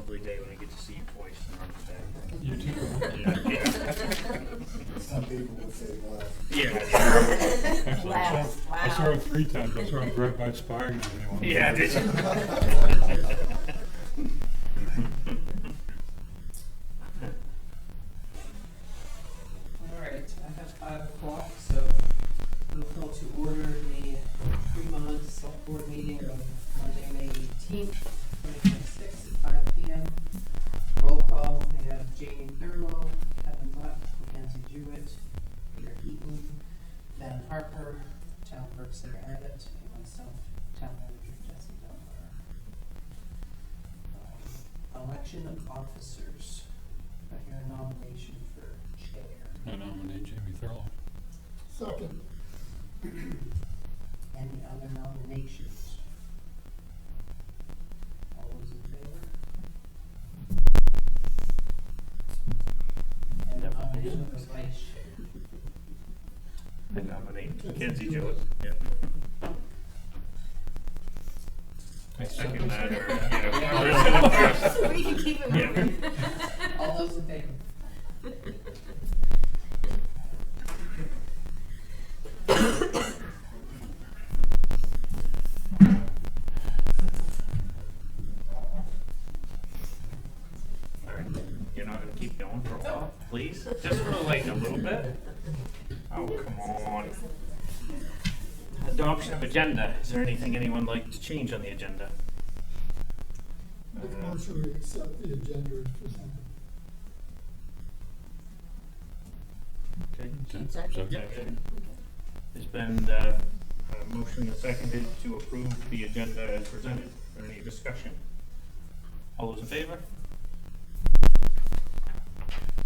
lovely day when I get to see you twice and You too. yeah. Some people would say laugh. Yeah. Actually, Laugh. I saw her 3 times. I saw her right by Spire. Yeah, did you? Alright, I have 5 o'clock, so we'll call to order the Fremont Select Board meeting of Monday, May 18th, 2026 at 5 p.m. Roll call, we have Jamie Thurlow, Kevin Buck, Mackenzie Jewett, Peter Eaton, Ben Harper, Town Clerk Sarah Abbott, and myself, Town Manager Jesse Dunbar. Election of officers. I hear a nomination for chair. I nominate Jamie Thurlow. Second. Any other nominations? All those in favor? And Yep. nomination for vice chair. I nominate Mackenzie Jewett. Yeah. I second that. Or, So we can keep it moving. All those in favor? Alright, you're not gonna keep going for a while, please? Just for like a little bit? Oh, come on. Adoption of agenda. Is there anything anyone would like to change on the agenda? Make a motion to accept the agenda as presented. Okay. Second. Second. There's been a motion and seconded to approve the agenda as presented. Is there any discussion? All those in favor?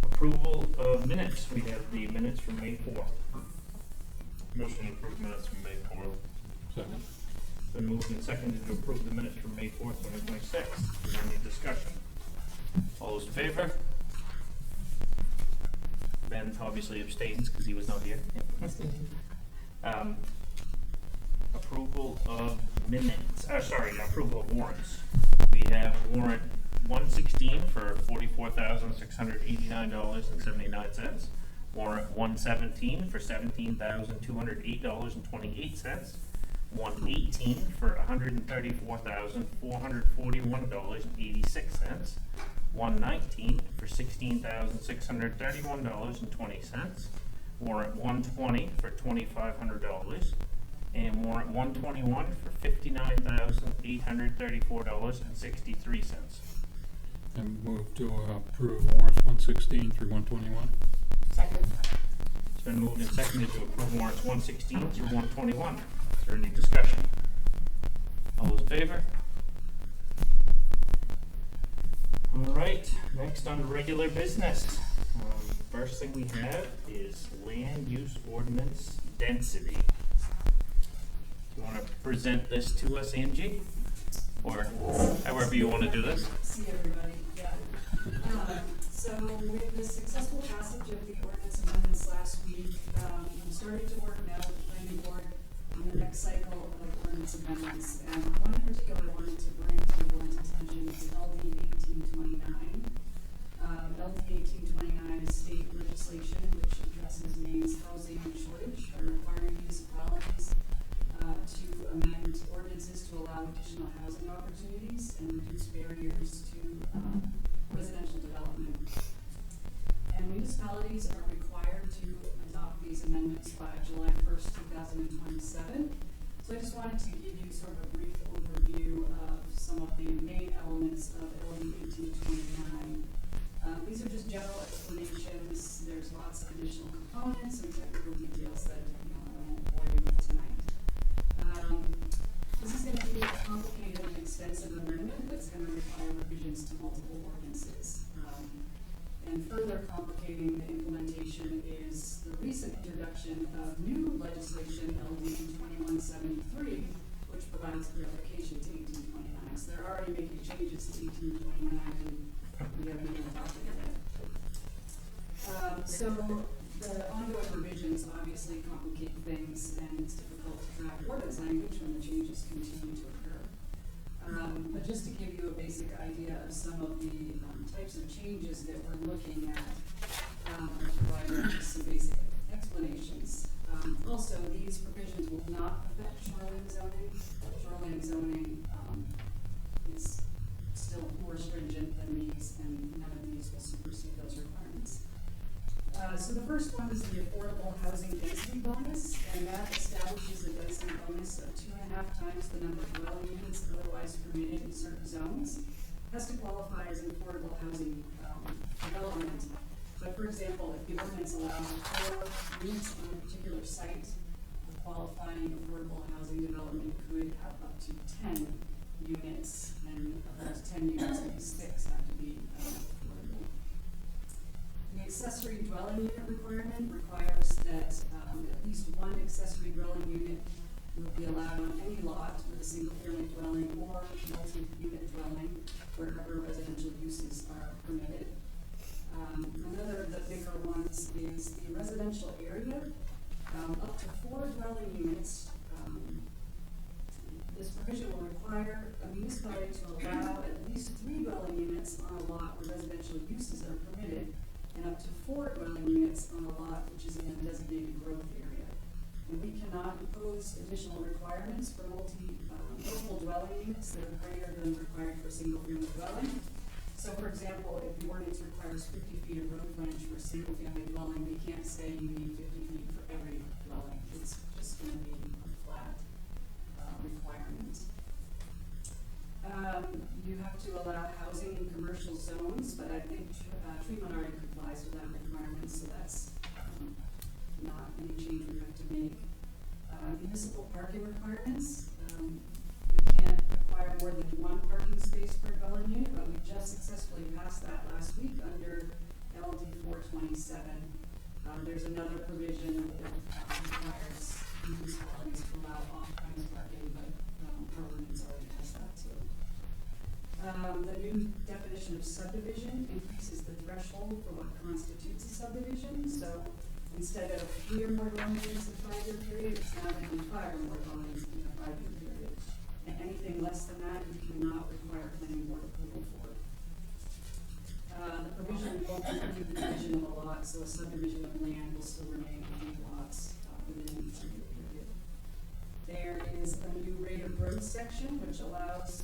Approval of minutes. We have the minutes from May 4th. Motion to approve minutes from May 4th. Second. Been moved and seconded to approve the minutes from May 4th, 2026. Is there any discussion? All those in favor? Ben obviously abstains because he was not here. Approval of minutes, approval of warrants. We have warrant 116 for $44,689.79. Warrant 117 for $17,208.28. 118 for $134,441.86. 119 for $16,631.20. Warrant 120 for $2,500. And warrant 121 for $59,834.63. And move to approve warrants 116 through 121. Second. It's been moved and seconded to approve warrants 116 through 121. Is there any discussion? All those in favor? All right, next on regular business. First thing we have is land use ordinance density. Do you want to present this to us, Angie? Or however you want to do this? See everybody, yeah. So with the successful passage of the ordinance amendments last week, I'm starting to work now with the planning board on the next cycle of ordinance amendments. And one in particular I wanted to bring to the board's attention is LD 1829. LD 1829 is state legislation which addresses Maine's housing shortage by requiring municipalities to amend ordinances to allow additional housing opportunities and reduce barriers to residential development. And municipalities are required to adopt these amendments by July 1st, 2027. So I just wanted to give you sort of a brief overview of some of the main elements of LD 1829. These are just general explanations. There's lots of additional components and technical details that I won't bore you with tonight. This is going to be a complicated and extensive amendment that's going to require revisions to multiple ordinances. And further complicating the implementation is the recent introduction of new legislation, LD 2173, which provides clarification to 1829. So they're already making changes to 1829, and we haven't even adopted it yet. So the ongoing revisions obviously complicate things, and it's difficult to draft ordinance language when the changes continue to occur. But just to give you a basic idea of some of the types of changes that we're looking at, and provide some basic explanations. Also, these provisions will not affect shoreline zoning. Shoreline zoning is still more stringent than these, and none of these will supersede those requirements. So the first one is the affordable housing density bonus, and that establishes a density bonus of 2.5 times the number of dwelling units otherwise permitted in certain zones. Has to qualify as an affordable housing development. But for example, if the ordinance allows 4 units on a particular site, a qualifying affordable housing development could have up to 10 units, and of those 10 units, maybe 6 have to be affordable. The accessory dwelling unit requirement requires that at least one accessory dwelling unit will be allowed on any lot with a single-family dwelling or multi-unit dwelling wherever residential uses are permitted. Another of the bigger ones is the residential area, up to 4 dwelling units. This provision will require a municipality to allow at least 3 dwelling units on a lot where residential uses are permitted, and up to 4 dwelling units on a lot which is in a designated growth area. And we cannot impose additional requirements for multiple dwelling units that are greater than required for single-family dwelling. So, for example, if the ordinance requires 50 feet of road frontage for a single-family dwelling, we can't say you need 50 feet for every dwelling. It's just going to be a flat requirement. You have to allow housing in commercial zones, but I think Tremont already complies with that requirement, so that's not any change we have to make. Municipal parking requirements. We can't require more than 1 parking space per dwelling unit, but we just successfully passed that last week under LD 427. There's another provision that requires municipalities to allow off-premise parking, but our ordinance already has that too. The new definition of subdivision increases the threshold for what constitutes a subdivision. So instead of 3 or more dwelling units in a 5-year period, it's now going to be 5 or more dwellings in a 5-year period. And anything less than that, you cannot require planning board approval for. The provision won't include the division of a lot, so a subdivision of land will still remain on lots within a 5-year period. There is a new rate of growth section, which allows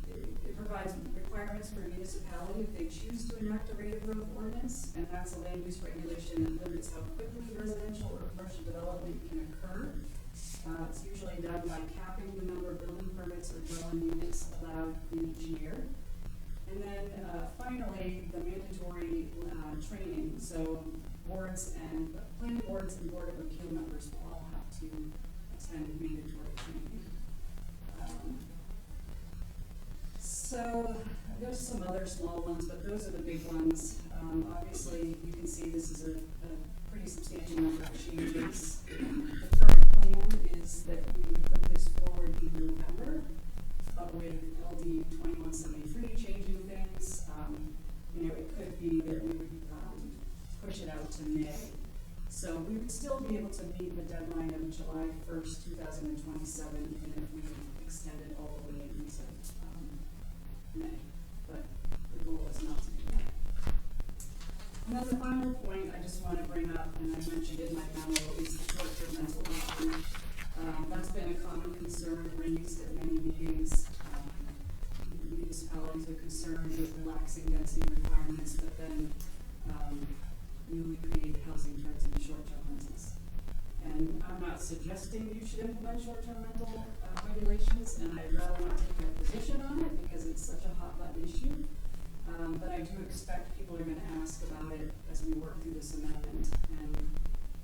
it provides requirements for a municipality if they choose to enact a rate of growth ordinance, and that's a land use regulation that limits how quickly residential or commercial development can occur. It's usually done by capping the number of building permits or dwelling units allowed in each year. And then finally, the mandatory training. So boards and planning boards and board of appeal members will all have to attend mandatory training. So there's some other small ones, but those are the big ones. Obviously, you can see this is a pretty substantial number of changes. The current plan is that we would put this forward in November, but with LD 2173 changing things, it could be that we would push it out to May. So we would still be able to meet the deadline of July 1st, 2027, even if we extended all the way into May, but the goal is not to do that. And then the final point I just want to bring up, and I mentioned in my memo, is the short-term rental option. That's been a common concern raised at many meetings. Municipalities are concerned with relaxing density requirements, but then newly created housing turns into short-term rentals. And I'm not suggesting you should implement short-term rental regulations, and I'd rather not take a position on it because it's such a hot-button issue. But I do expect people are going to ask about it as we work through this amendment, and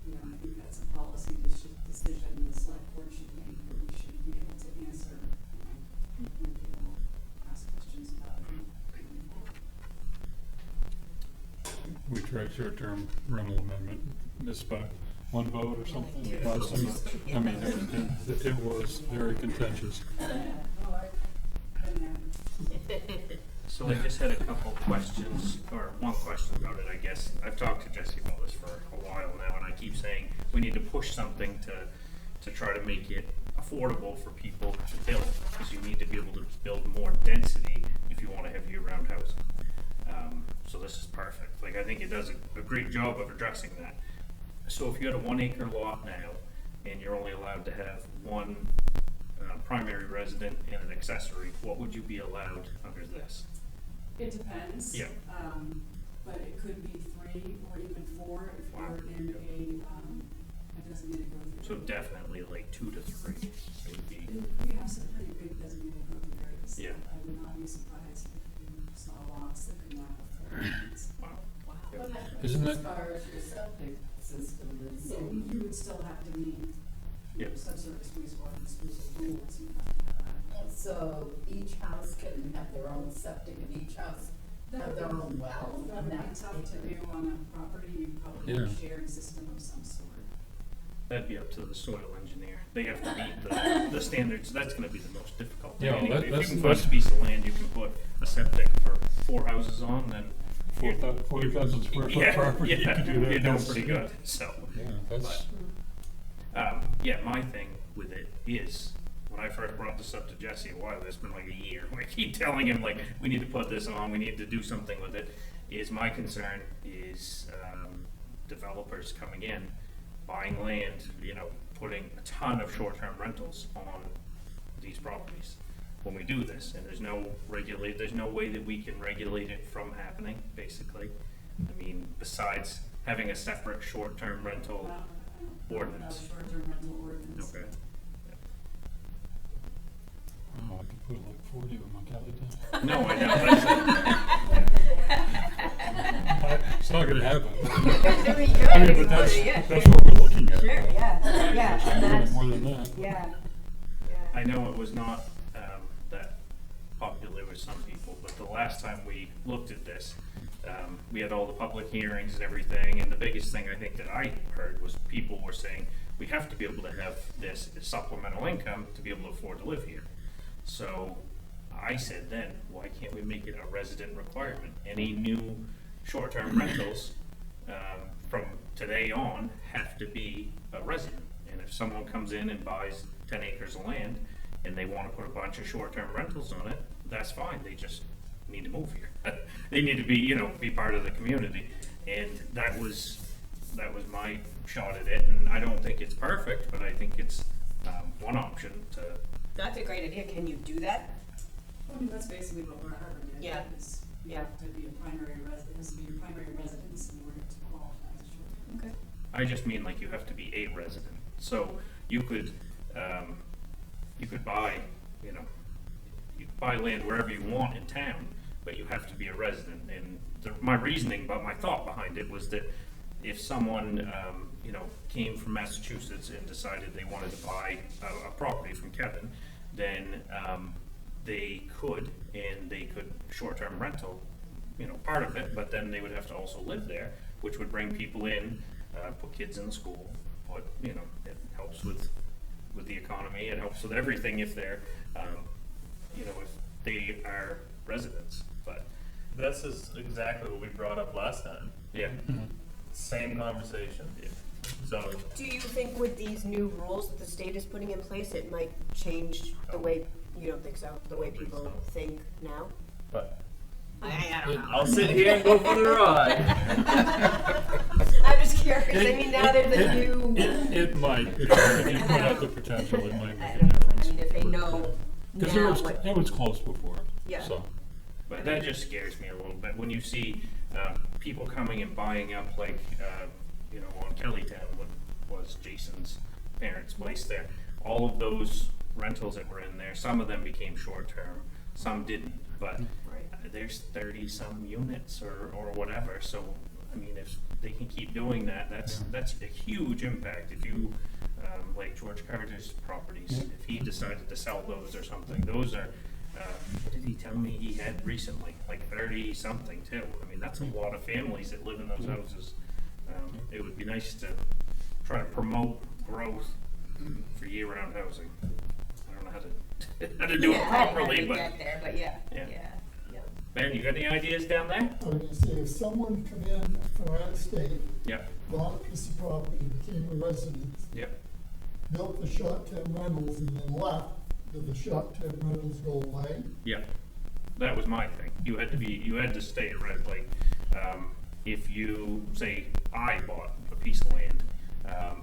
I think that's a policy decision the select board should make, or we should be able to answer when people ask questions about it. We tried short-term rental amendment, missed by 1 vote or something. Yeah. I mean, it was very contentious. So I just had a couple questions, or one question about it, I guess. I've talked to Jesse about this for a while now, and I keep saying we need to push something to try to make it affordable for people to build, because you need to be able to build more density. great job of addressing that. So if you had a 1 acre lot now, and you're only allowed to have one primary resident and an accessory, what would you be allowed under this? It depends. Yeah. But it could be 3 or even 4 if Wow. we're in a designated growth So area. definitely like 2 to 3 it would be. We have some pretty big designated growth areas. Yeah. I would not be surprised if we saw lots that could not have 4 units. Wow. Yep. Isn't As that, far as your septic system is, So you would still have to meet Yep. subsurface wastewater disposal rules. You have to have that. So each house can have their own septic and each house have their own well? That would be tough to do on a property, you probably need Yeah. a shared system of some sort. That'd be up to the soil engineer. They have to meet the standards. That's gonna be the most difficult thing. Yeah, Anyway, that's- if you can find that's- a piece of land you can put a septic for 4 houses on, then 40,000 square foot property, you yeah, can do that. you're doing That's- pretty good, so. Yeah, that's, Yeah, my thing with it is, when I first brought this up to Jesse a while, it's been like a year, I keep telling him, like, we need to put this on, we need to do something with it, is my concern is, developers coming in, buying land, putting a ton of short-term rentals on these properties. When we do this, and there's no way that we can regulate it from happening, basically. I mean, besides having a separate short-term rental. Ordinance. Short-term rental ordinance. Okay. oh, I could put like 40 of them on Cali Town. No, I know, It's not gonna happen. There we go. I mean, but that's what we're looking at. Sure, yeah, yeah, It's and really that's, more than that. yeah, I know it was not, that popular with some people, but the last time we looked at this, we had all the public hearings and everything, and the biggest thing I think that I heard was people were saying, we have to be able to have this supplemental income to be able to afford to live here. So I said then, why can't we make it a resident requirement? Any new short-term rentals, from today on have to be a resident. And if someone comes in and buys 10 acres of land and they wanna put a bunch of short-term rentals on it, that's fine, they just need to move here. They need to be part of the community. And that was my shot at it, and I don't think it's perfect, but I think it's, one option to, that's a great idea, can you do that? I mean, that's basically what we're having. Yeah. Is you Yeah. have to be a primary resident, has to be your primary residence in order to qualify as a short-term. Okay. I just mean like you have to be a resident. So you could buy, you could buy land wherever you want in town, but you have to be a resident. And my reasoning, but my thought behind it was that if someone, came from Massachusetts and decided they wanted to buy a property from Kevin, then they could short-term rental, part of it, but then they would have to also live there, which would bring people in, put kids in school, it helps with the economy, it helps with everything if they're, if they are residents, but, This is exactly what we brought up last time. yeah. Same conversation. Yeah. So, Do you think with these new rules that the state is putting in place, it might change the way, you don't think so, the way people think now? but I don't know. I'll sit here and go for the ride. I'm just curious, I mean, now there's a new, It might, if you put out the potential, it might I make a don't know, I difference. mean, if they know Because now it what, was close before, Yeah. so. But that just scares me a little bit when you see people coming and buying up, like, on Kellytown, what was Jason's parents' place there. All of those rentals that were in there, some of them became short-term, some didn't. But there's 30-some units or whatever. So, I mean, if they can keep doing that, that's a huge impact. If you, like George Carter's properties, if he decided to sell those or something, those are. What did he tell me he had recently? Like 30-something too. I mean, that's a lot of families that live in those houses. It would be nice to try to promote growth for year-round housing. I don't know how to do it properly, but get there, but yeah. Ben, you got any ideas down there? I was gonna say, if someone come in from out of state, Yep. bought a piece of property, became a resident, Yep. built the short-term rentals and then left, did the short-term rentals go away? Yep. That was my thing. You had to stay at Red Lake. if you, say, I bought a piece of land,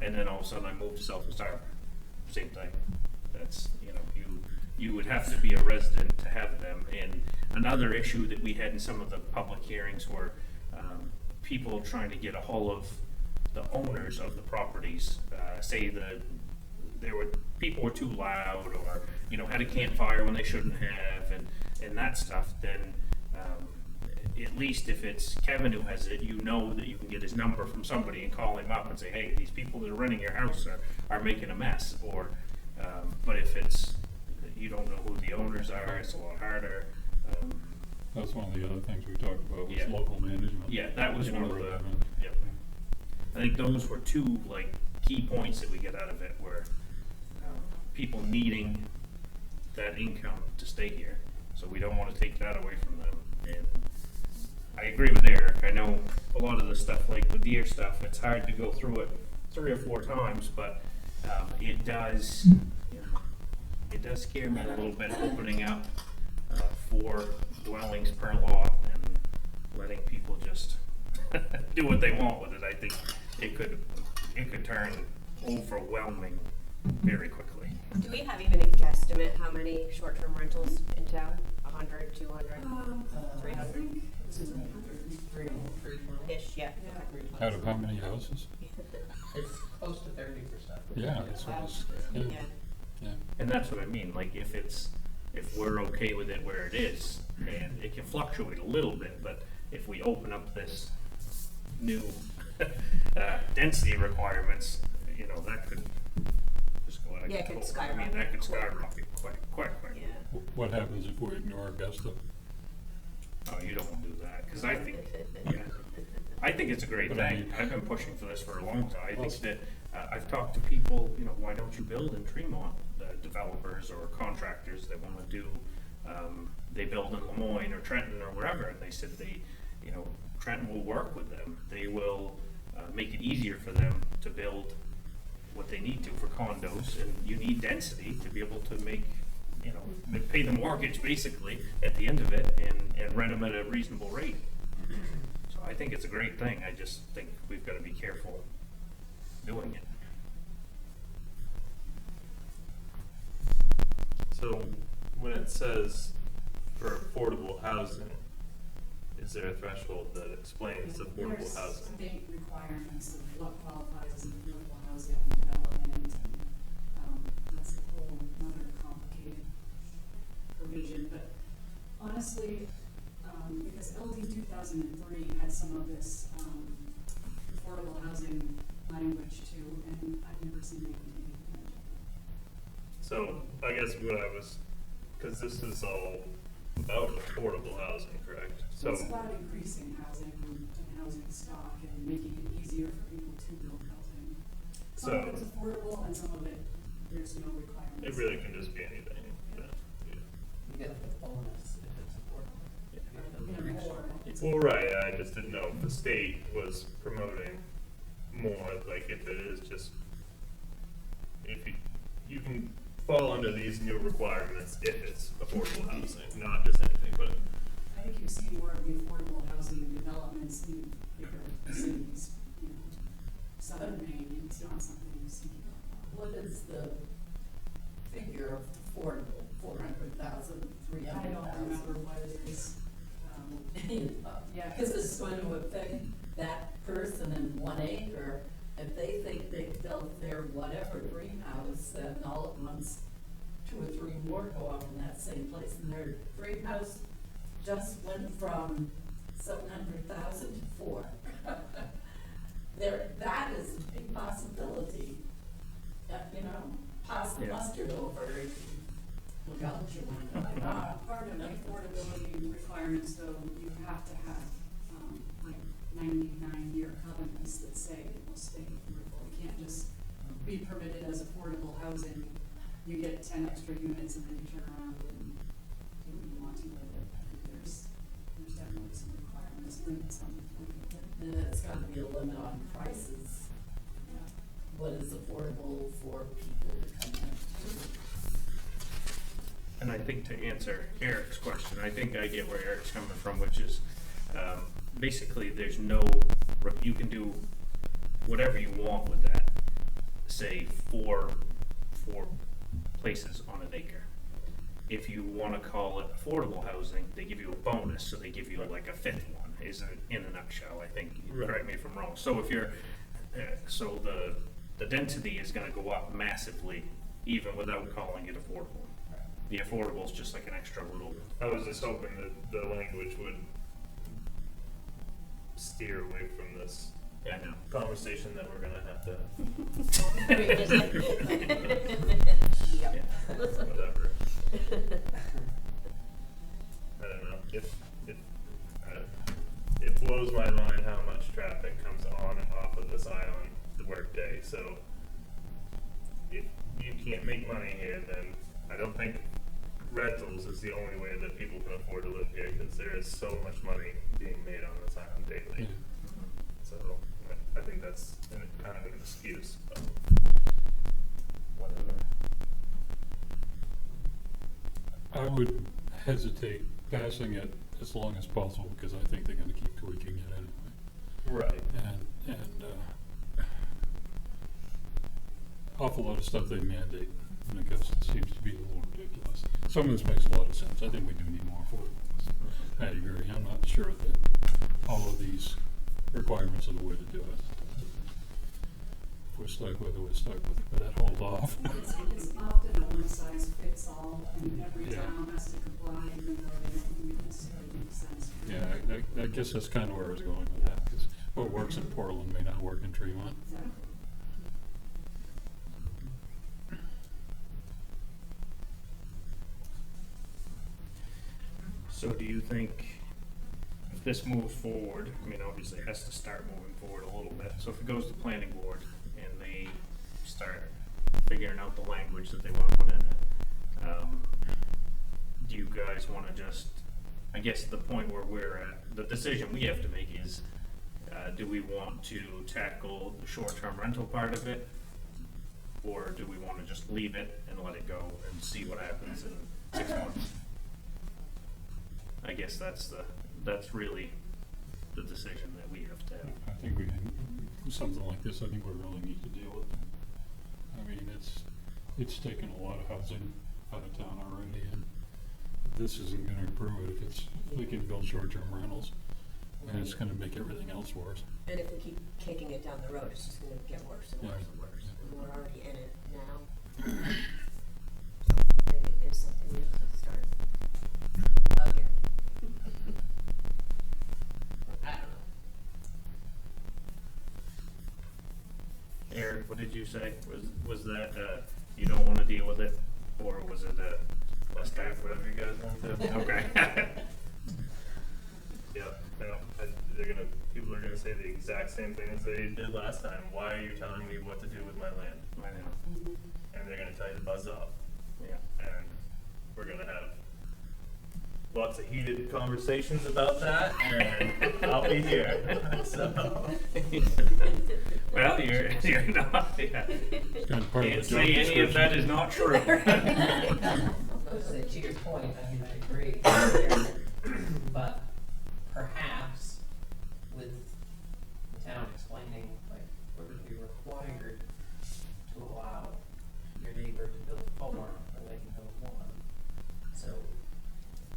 and then all of a sudden I moved to South Star, same thing. That's, you know, you would have to be a resident to have them. And another issue that we had in some of the public hearings were people trying to get a hold of the owners of the properties, say that people were too loud, or, you know, had a campfire when they shouldn't have, and that stuff. Then at least if it's Kevin who has it, you know that you can get his number from somebody and call him up and say, hey, these people that are renting your house are making a mess. Or but if it's, you don't know who the owners are, it's a lot harder. That's one of the other things we talked about, was Yeah. local management. Yeah, that was You one know, of the, recommend. yep. I think those were two, like, key points that we get out of it, were people needing that income to stay here. So we don't want to take that away from them. And I agree with Eric. I know a lot of the stuff, like the deer stuff, it's hard to go through it 3 or 4 times, but it does, you know, it does scare me a little bit, opening up 4 dwellings per lot and letting people just do what they want with it. I think it could turn overwhelming very quickly. Do we have even a guesstimate how many short-term rentals in town? 100, 200? 300? Ish, yeah. Out of how many houses? It's close to 30%. Yeah, that's what it's, yeah, Yeah. yeah. And that's what I mean, like, if we're okay with it where it is, and it can fluctuate a little bit, but if we open up this new density requirements, you know, that could just go out of Yeah, it control. could skyrocket. I mean, that could skyrocket quite quick. Yeah. What happens if we ignore Augusta? Oh, you don't want to do that, because I think, yeah, I think it's a great But I thing. mean- I've been pushing for this for a long time. I think that, I've talked to people, you know, why don't you build in Tremont? Developers or contractors that want to do, they build in Lemoyne or Trenton or wherever, and they said Trenton will work with them. They will make it easier for them to build what they need to for condos, and you need density to be able to make, you know, pay the mortgage basically at the end of it, and rent them at a reasonable rate. So I think it's a great thing. I just think we've got to be careful doing it. So when it says for affordable housing, is there a threshold that explains affordable There's housing? state requirements of what qualifies as affordable housing development, and that's a whole another complicated provision. But honestly, because LD 2003 had some of this affordable housing language too, and I've never seen anything implement it. So I guess what I was, because this is all about affordable housing, correct? So It's about increasing housing and housing stock and making it easier for people to build housing. Some of So- it's affordable and some of it, there's no requirements. it really can just be anything. Yeah. You get the bonus if it's affordable. Yeah, more. Well, right, I just didn't know if the state was promoting more, like if it is just, if you can fall under these new requirements if it's affordable housing, not just anything, but I think you see more of the affordable housing developments in bigger cities, you know, southern Maine, it's not something you see. What is the figure of affordable, 400,000, I 300,000? don't remember what it is. Yeah, Because it's going to affect that person in 1 acre. If they think they built their whatever greenhouse, then all at once, 2 or 3 more go up in that same place, and their greenhouse just went from 700,000 to 4. That is a big possibility. You know, pass the Yeah. mustard over. Belgium. part of the affordability requirements, though, you have to have, like 99-year covenants that say it will stay affordable. You can't just be permitted as affordable housing, you get 10 extra units and then you turn around and do what you want to with it. I think there's definitely some requirements, limits on affordability. And it's got to be a limit on prices. Yeah. What is affordable for people to come in? And I think to answer Eric's question, I think I get where Eric's coming from, which is basically, there's no, you can do whatever you want with that. Say four places on an acre. If you wanna call it affordable housing, they give you a bonus, so they give you like a fifth one, is in a nutshell, I think, correct me if I'm wrong. So if you're, so the density is gonna go up massively, even without calling it affordable. The affordable is just like an extra little, I was just hoping that the language would steer away from this I know. conversation that we're gonna have to, Yep. whatever. I don't know, it blows my mind how much traffic comes on and off of this island the workday, so if you can't make money here, then I don't think rentals is the only way that people can afford to live here, because there is so much money being made on this island daily. So I think that's kind of an excuse, but whatever. I would hesitate passing it as long as possible, because I think they're gonna keep tweaking it anyway. Right. And awful lot of stuff they mandate, and I guess it seems to be a little ridiculous. Some of this makes a lot of sense. I think we do need more affordable. I agree. I'm not sure that all of these requirements are the way to do it. If we're stuck with it, we're stuck with it, but I'd hold off. It's often a one size fits all, and every Yeah. town has to comply, even though they don't necessarily make sense. Yeah, I guess that's kind of where I was going with that, because what works in Portland may not work in Tremont. Exactly. so do you think if this moves forward, I mean, obviously it has to start moving forward a little bit. So if it goes to planning board and they start figuring out the language that they wanna put in it, do you guys wanna just, I guess the point where we're at, the decision we have to make is, do we want to tackle the short-term rental part of it? Or do we wanna just leave it and let it go and see what happens in 6 months? I guess that's really the decision that we have to have. I think we can, something like this, I think we really need to deal with it. I mean, it's taken a lot of housing out of town already, and this isn't gonna improve it if we can build short-term rentals, and it's gonna make everything else worse. And if we keep kicking it down the road, it's just gonna get worse and worse and worse, and we're already in it now. So maybe it is something we have to start again. I don't know. Eric, what did you say? Was that, you don't wanna deal with it, or was it, less time, Whatever you guys want to. Okay. Yeah, people are gonna say the exact same thing as they did last time. Why are you telling me what to do with my land? I know, And they're gonna tell you to buzz off. yeah. And we're gonna have lots of heated conversations about that, and I'll be here. So, Well, you're not, yeah. It's kind of part of Can't the say job any of that is not true. To your point, I mean, I agree. But perhaps with the town explaining, like, we're gonna be required to allow your neighbor to build 4, or they can build 1. So,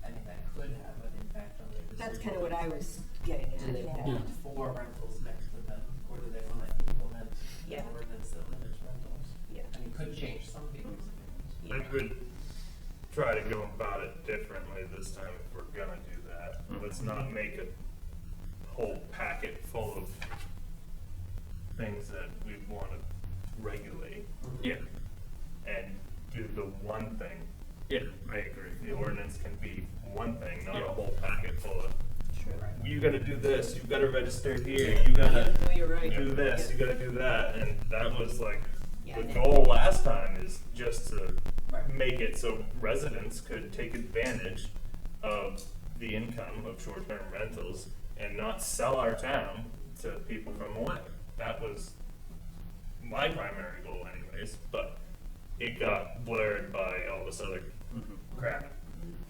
I mean, that could have an impact on their decision. That's kinda what I was getting Do they at, want 4 rentals next to them, or do they wanna implement Yeah. an ordinance that limits rentals? yeah. I mean, could change some people's opinions. I could try to go about it differently this time if we're gonna do that. Let's not make a whole packet full of things that we wanna regulate, Yeah, and do the one thing. yeah, I agree. The ordinance can be one thing, not a whole packet full of, True. you gotta do this, you gotta register here, you gotta No, you're right. do this, you gotta do that, and that was like, Yeah, the and goal last time is just to Right. make it so residents could take advantage of the income of short-term rentals and not sell our town to people from away. That was my primary goal anyways, but it got blurred by all this other crap.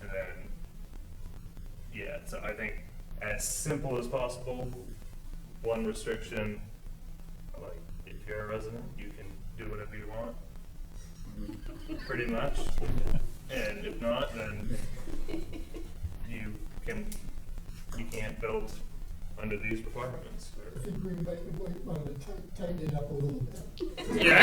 And then, yeah, so I think as simple as possible. One restriction, like, if you're a resident, you can do whatever you want, pretty much. And if not, then you can't build under these requirements. I think we might want to tighten it up a little bit. Yeah.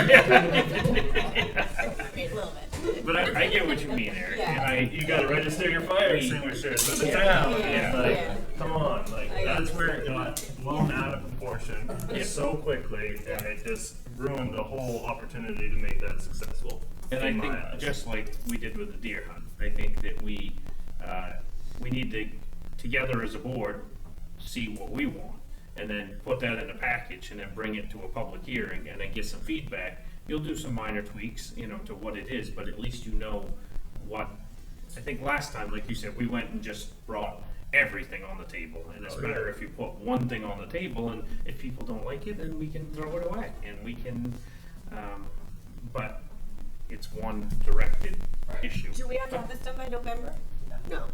I mean, a little bit. But I get what you mean, Eric. Yeah. And You gotta register your fire extinguishers with the town, and like, come on, like, I that's get where it got blown out of proportion so quickly, and it just ruined the whole opportunity to make that successful. And I in my think, eyes. just like we did with the deer hunt, I think that we need to, together as a board, see what we want, and then put that in a package, and then bring it to a public hearing, and then get some feedback. You'll do some minor tweaks, you know, to what it is, but at least you know what, I think last time, like you said, we went and just brought everything on the table, and it's better if you put one thing on the table, and if people don't like it, then we can throw it away, and we can, but it's one directed issue. Do we have to have this done by November? No.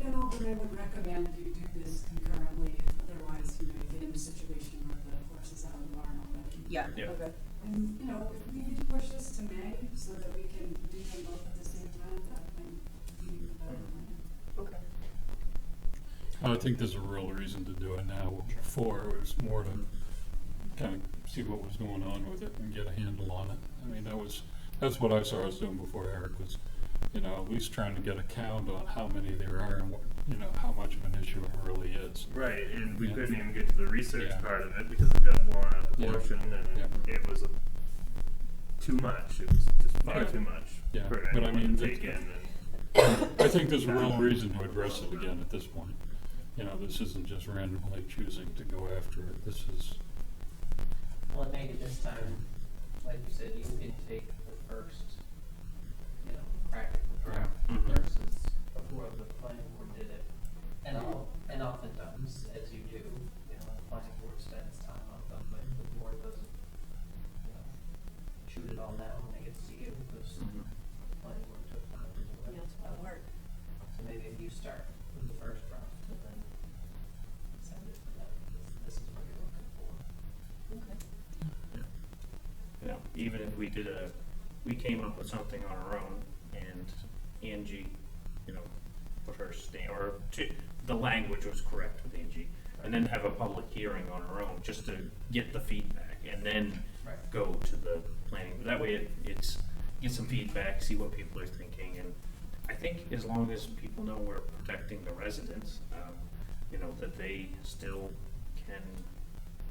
No, but I would recommend you do this concurrently, otherwise you may get in a situation where the horse is out of the barn already. Yeah. Yeah. Okay. And, you know, if we need to push this to May so that we can do them both at the same time, that might be a better plan. Okay. I think there's a real reason to do it now. Before, it was more to kind of see what was going on with it and get a handle on it. I mean, that's what I saw us doing before, Eric, was, you know, at least trying to get a count on how many there are and what, you know, how much of an issue it really is. Right, and we Yeah. couldn't even get to the research Yeah. part of it because it got blown out of Yeah. proportion, and Yeah. it was too much. It was just far Yeah. too much Yeah, for but I anyone mean, to take in. And I think there's a real reason to address it again at this point. You know, this isn't just randomly choosing to go after it. This is, Well, maybe this time, like you said, you can take the first, you know, practical draft Mhm. versus before the planning board did it. And oftentimes, as you do, you know, the planning board spends time on them, but the board doesn't, you know, shoot it all down when it gets to you, because the planning board took time to do it. Yeah, it's a lot of work. So maybe if you start with the first draft and then send it to them, this is what you're looking for. Okay. You know, even if we we came up with something on our own, and Angie, you know, put her stamp, or the language was correct with Angie, and then have a public hearing on our own, just to get the feedback, and then Right. go to the planning. That way it's get some feedback, see what people are thinking, and I think as long as people know we're protecting the residents, you know, that they still can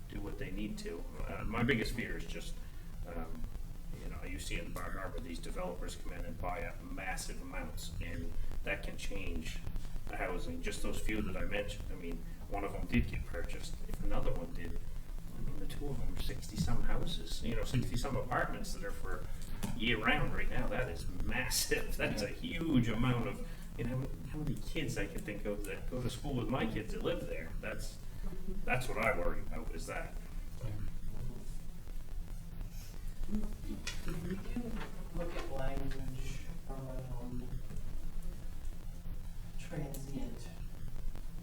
do what they need to. My biggest fear is just, you know, you see in Bar Harbor, these developers come in and buy up massive amounts, and that can change the housing. Just those few that I mentioned, I mean, one of them did get purchased, if another one did, I mean, the two of them are 60-some houses, you know, 60-some apartments that are for year-round right now. That is massive. That's a huge amount of, you know, how many kids I can think of that go to school with my kids that live there. That's what I worry about, is that. Did we look at language around transient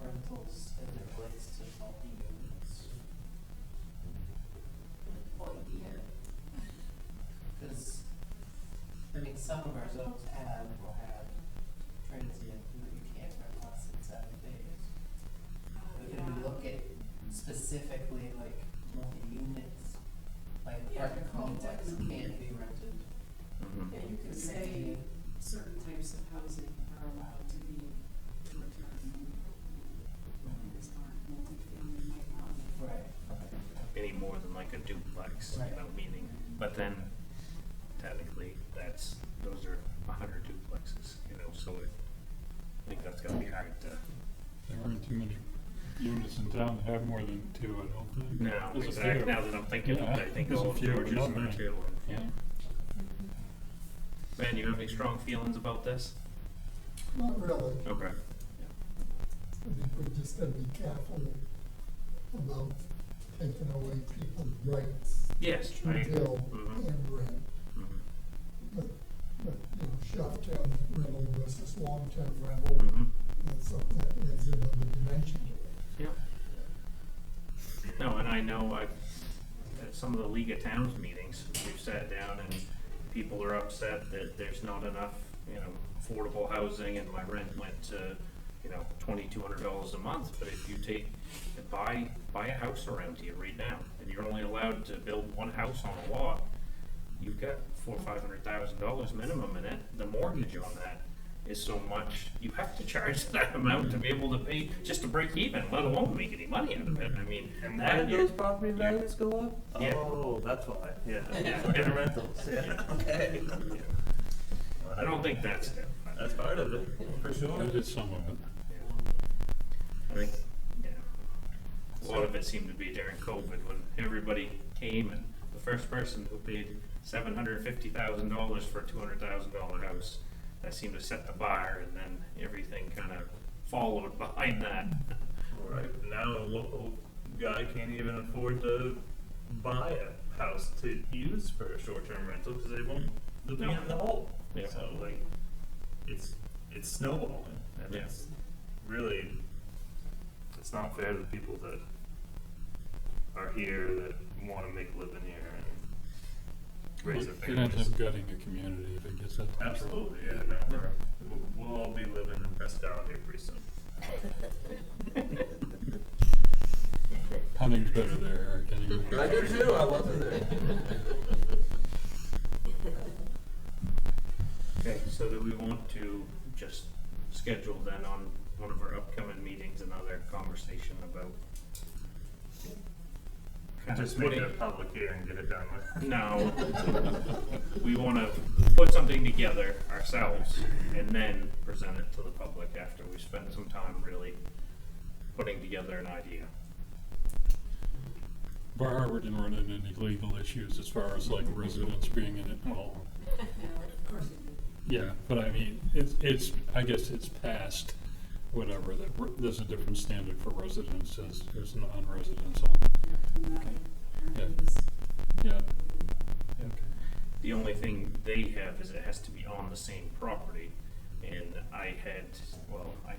rentals as it relates to multi-units? Because, I mean, some of our zones will have transient, you know, you can't rent less than 7 days. But can we look at specifically like multi-units, like Yeah, apartment complex can't be rented? Yeah, you could say certain types of housing are allowed to be short-term. These aren't multifamily, might not. Right. Any more than like a duplex, Right. you know, meaning, but then technically those are 100 duplexes, you know, so I think that's gonna be hard to. there aren't too many units in town that have more than 2, I don't think. No, There's a exactly. few. Now that I'm thinking, Yeah, I think there's all a of few, but George's not are many. too. Yeah. Ben, you have any strong feelings about this? Not really. Okay. I think we just gotta be careful about taking away people's rights Yes, to I agree. build Mhm. and rent. Mhm. But, you know, short-term rental versus long-term rental, Mhm. that's something that adds another dimension to it. Yep. No, and I know at some of the League of Towns meetings, we've sat down and people are upset that there's not enough, affordable housing, and my rent went to, $2,200 a month. But if you buy a house around here right now, and you're only allowed to build one house on a lot, you've got $400,000 or $500,000 minimum in it. The mortgage on that is so much, you have to charge that amount to be able to pay, just to break even, let alone make any money out of it. I mean, And that why did you're- those property values go up? Yeah. Oh, that's why, yeah. Yeah. And rentals, yeah, okay. I don't think that's it. That's part of it, for sure. That is some of it. I think, a lot of it seemed to be during COVID when everybody came, and the first person who paid $750,000 for a $200,000 house, that seemed to set the bar, and then everything kind of followed behind that. Right, now a local guy can't even afford to buy a house to use for a short-term rental because they won't let me in the hole. Yeah. So like, it's snowballing, and Yeah. it's really, it's not fair to the people that are here that want to make a living here and raise their It ends families. up gutting a community if it gets that. Absolutely, yeah. No, we'll all be living in Presque Isle here pretty soon. Hunting's better there, Eric, anyway. I do too, I wasn't there. Okay, so do we want to just schedule then on one of our upcoming meetings another conversation about kind of Just make it putting, a public hearing, get it done with. no, we want to put something together ourselves and then present it to the public after we spend some time really putting together an idea. Bar Harbor didn't run into any legal issues as far as like residents being in it all. Of course it did. Yeah, but I mean, it's, I guess it's past whatever, there's a different standard for residents as there's non-residents on. Yeah. Yeah, The only thing they have is it has to be on the same property. And I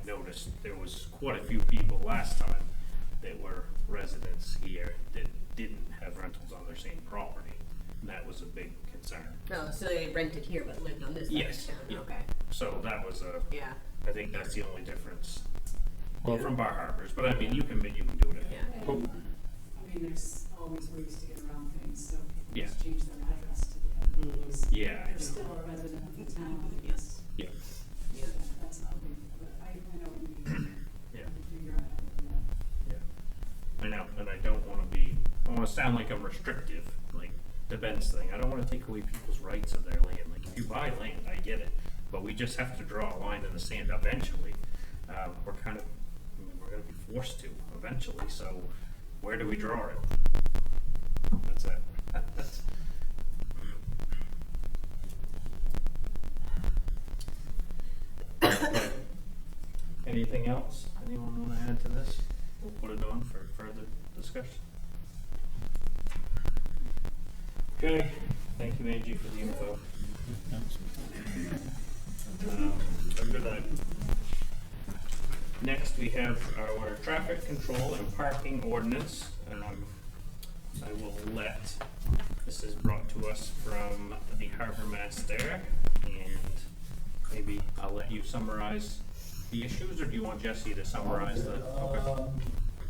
noticed there was quite a few people last time that were residents here that didn't have rentals on their same property. And that was a big concern. No, so they rented here but lived on this side Yes, of town, yeah. okay, So that was yeah, I think that's the only difference well, from Bar Harbors. But I mean, you can do it. yeah. oh, I mean, there's always ways to get around things, so people Yeah. just change their address to the other place. Yeah. They're still a resident of the town, yes. Yeah. Yeah, that's not big, but I know what you mean. Yeah. Figure out how to do that. Yeah. I know, and I don't want to sound like I'm restrictive, like the Ben's thing. I don't want to take away people's rights of their land. Like if you buy land, I get it, but we just have to draw a line in the sand eventually. We're going to be forced to eventually. So where do we draw it? That's it. Anything else? Anyone want to add to this? We'll put it on for further discussion. Okay, thank you, Angie, for the info. thanks. Have a good night. Next, we have our traffic control and parking ordinance. I will this is brought to us from the harbor master, and maybe I'll let you summarize the issues, or do you want Jesse to summarize the? Okay.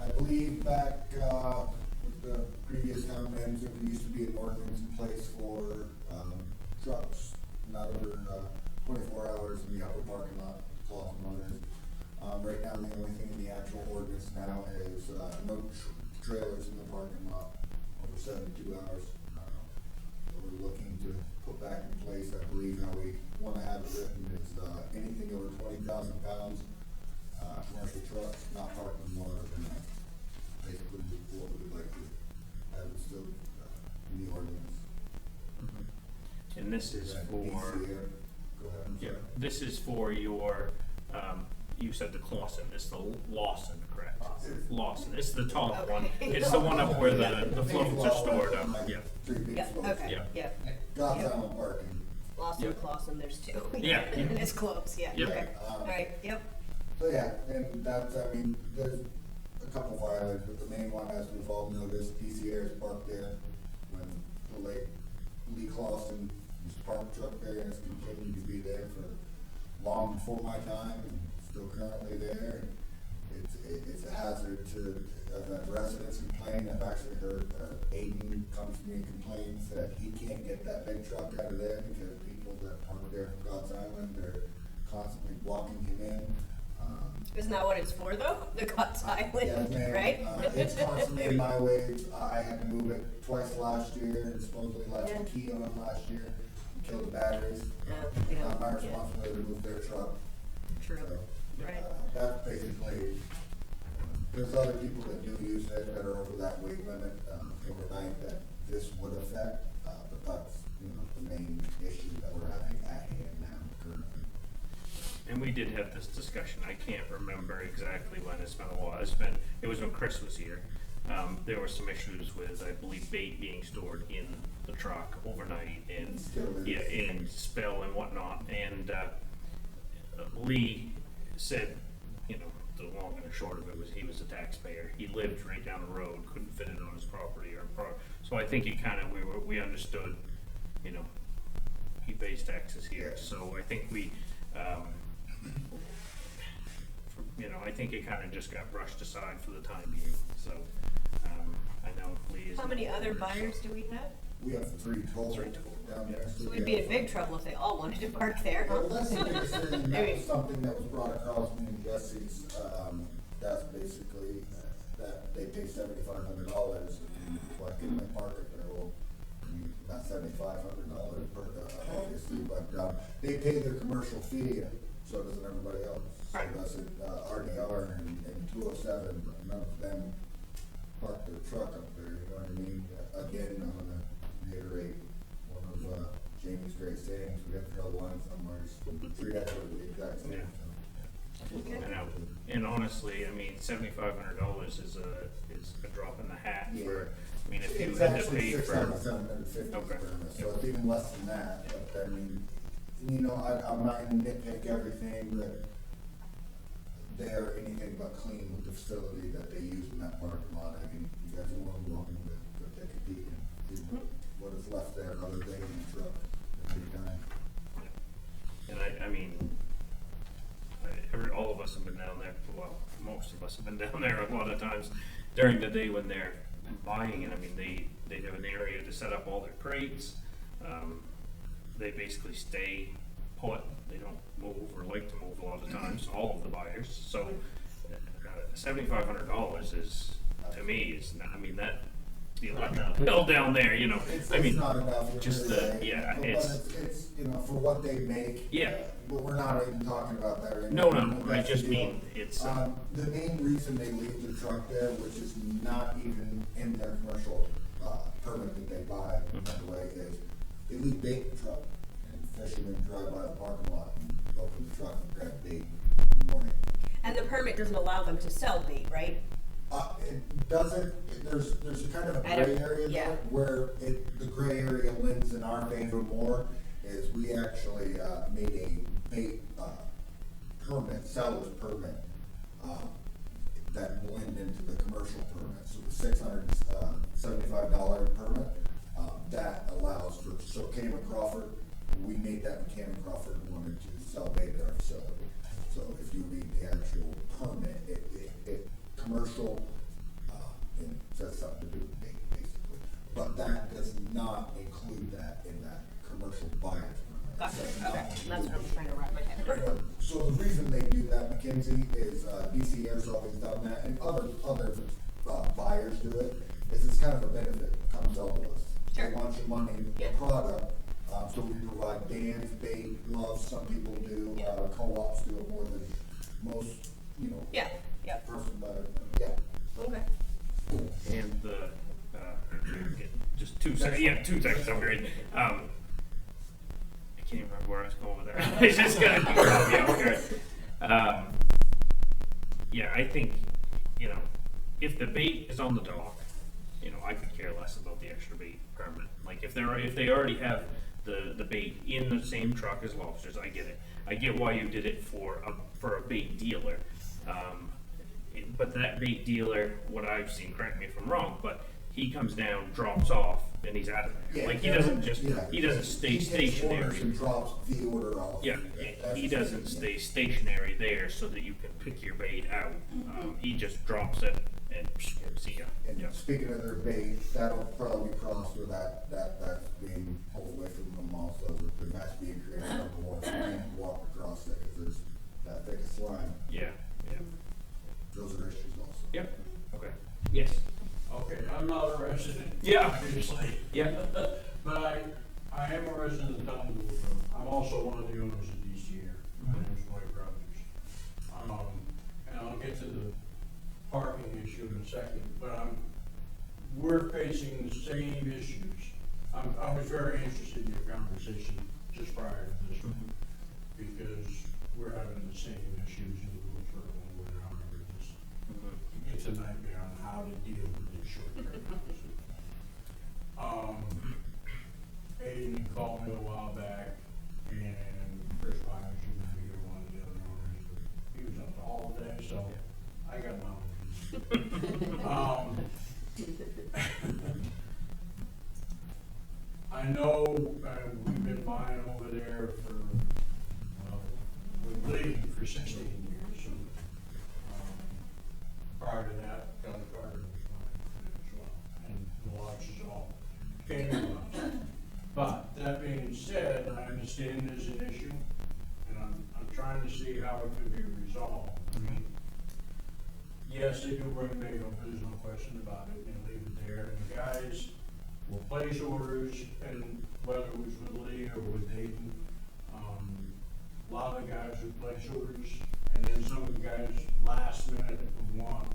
I believe back, with the previous town manager, there used to be an ordinance in place for, trucks, not over, 24 hours in the upper parking lot, Clausen Motors. Right now, the only thing in the actual ordinance now is, no trailers in the parking lot over 72 hours. We're looking to put back in place, I believe, how we wanna have it written is, anything over 20,000 pounds, commercial trucks not parked in more than that. Basically, what we would like to have it still, in the ordinance. And this is That for, needs to be, go ahead, I'm yeah, sorry. this is for your, you said the Clausen, it's the Lawson, correct? Lawson, it's the tall one, it's the one up where the floats are stored up, yeah. Three big Yeah, floats. okay, Yeah. yeah. God's Island parking. Lawson, Yep. Clausen, there's two. Yeah. And it's close, yeah, Yep. okay, alright, yep, So yeah, and that's, I mean, there's a couple of islands, but the main one, as we've all noticed, PC Air is parked there. When the late Lee Clausen was parked truck there, and it's continued to be there for long before my time, and still currently there. It's a hazard to, residents complain. I've actually heard, Aiden comes to me and complains that he can't get that big truck out of there because people that park there from God's Island are constantly blocking him in. Isn't that what it's for though? The God's Island, Yeah, man, right? it's constantly in my way. I had to move it twice last year, and supposedly left Yeah. the key on it last year, and killed the batteries. Yeah, Not my yeah. responsibility to move their truck. True, So, right. That's basically, there's other people that do use it that are over that weight limit, overnight that this would affect, but that's, the main issue that we're having at hand now currently. And we did have this discussion, I can't remember exactly when, it's been a while, it was when Chris was here. There were some issues with, I believe, bait being stored in the truck overnight and, Still is. yeah, and spill and whatnot, and, Lee said, the long and the short of it was he was a taxpayer, he lived right down the road, couldn't fit it on his property so I think it kinda, we understood, he pays taxes here, so I think we, I think it kinda just got brushed aside for the time being, so, I know Lee is. How many other buyers do we have? We have three total Three total, down there. So we'd be in big trouble if they all wanted to park there, huh? Well, that's the biggest thing, and I that mean- was something that was brought across me and Jesse's, that's basically, that they pay $7,500, and why couldn't they park it there? Well, not $7,500 per, obviously, but, they pay their commercial fee, so doesn't everybody else. So Right. that's it, RDR and 207, but none of them park their truck up there, you know what I mean? Again, I'm gonna reiterate one of, Jamie's great sayings, we have to draw the line somewhere, it's three out of the exact same. Yeah. Okay. I know, and honestly, $7,500 is a drop in the hat for, if you It's had to actually pay for. 6,750 Okay. so it's even less than that, but I mean, I'm not gonna nitpick everything that they're anything but clean with the facility that they use in that parking lot. I mean, you guys are more than welcome to take a peek and see what is left there other than the truck at any time. And all of us have been down there, well, most of us have been down there a lot of times during the day when they're buying it. They have an area to set up all their crates. They basically stay put, they don't move or like to move a lot of times, all of the buyers. So $7,500 is, to me, is not, that, the electric bill down there, It's not enough. just really, the, yeah, but it's, for what they make. Yeah. But we're not even talking about that right no, now. I That's just the deal. mean, it's, The main reason they leave the truck there, which is not even in their commercial, permit that they buy, by the way, is they leave bait in the truck, and fishermen drive by the parking lot and open the truck and grab bait in the morning. And the permit doesn't allow them to sell bait, right? It doesn't, there's a kind of a I don't- gray area yeah. there, where the gray area lends in our favor more, is we actually, made a bait, permit, seller's permit, that blend into the commercial permit, so the $675 permit, that allows for, so Cameron Crawford, we made that when Cameron Crawford wanted to sell bait at our facility. So if you read the actual permit, it commercial, and says something to do with bait, basically. But that does not include that in that commercial buyer's permit. Gotcha, It says okay, nothing to that's do what I'm with trying to wrap my head around. so the reason they do that, Mackenzie, is DC Air's always done that, and other buyers do it, is it's kind of a benefit comes out of us. Sure. They want your money, the Yeah. product, so we provide bands, bait, gloves, some people do, co-ops do it more than most, Yeah, yeah, person, but, yeah. okay. and the, just 2 seconds, 2 seconds, I'm great. I can't remember where I was going with that. It's just gonna be off guard. Yeah, I think, if the bait is on the dock, I could care less about the extra bait permit. Like, if they already have the bait in the same truck as lobsters, I get it. I get why you did it for a bait dealer. but that bait dealer, what I've seen, correct me if I'm wrong, but he comes down, drops off, and he's out of there. Yeah, Like, he doesn't just, yeah. he doesn't stay He takes orders stationary. and drops the order off. Yeah, That's he the doesn't thing, stay stationary there so that you can pick your bait out. He just drops it and see ya. And Yeah. speaking of their bait, that'll probably be crossed with that's being pulled away from them also, with the mesh being created on the wall, so you can't walk across it, cause there's that thick of slime, Yeah, yeah. those are issues also. Yep, okay. Yes. Okay, I'm not a resident. Yeah. Obviously. Yeah. But I am a resident of the town of Louisville. I'm also one of the owners of DCR. My name's Dwight Rogers. And I'll get to the parking issue in a second, but we're facing the same issues. I was very interested in your conversation just prior to this one, because we're having the same issues in Louisville when we're on our business. It's a nightmare on how to deal with these short-term rentals. Aiden called me a while back, and Chris Byers, you know, you're one of the other owners, but he was up the hall today, so I got my own. I know, we've been buying over there for, well, we've been leaving for 16 years, and, prior to that, Kelly Carter was mine as well, and the lodge is all family lodge. But that being said, I understand there's an issue, and I'm trying to see how it could be resolved. I mean, yes, they do bring bait up, there's no question about it, and leave it there, and the guys will place orders, and whether it was with Lee or with Dayton, a lot of the guys would place orders, and then some of the guys last minute would want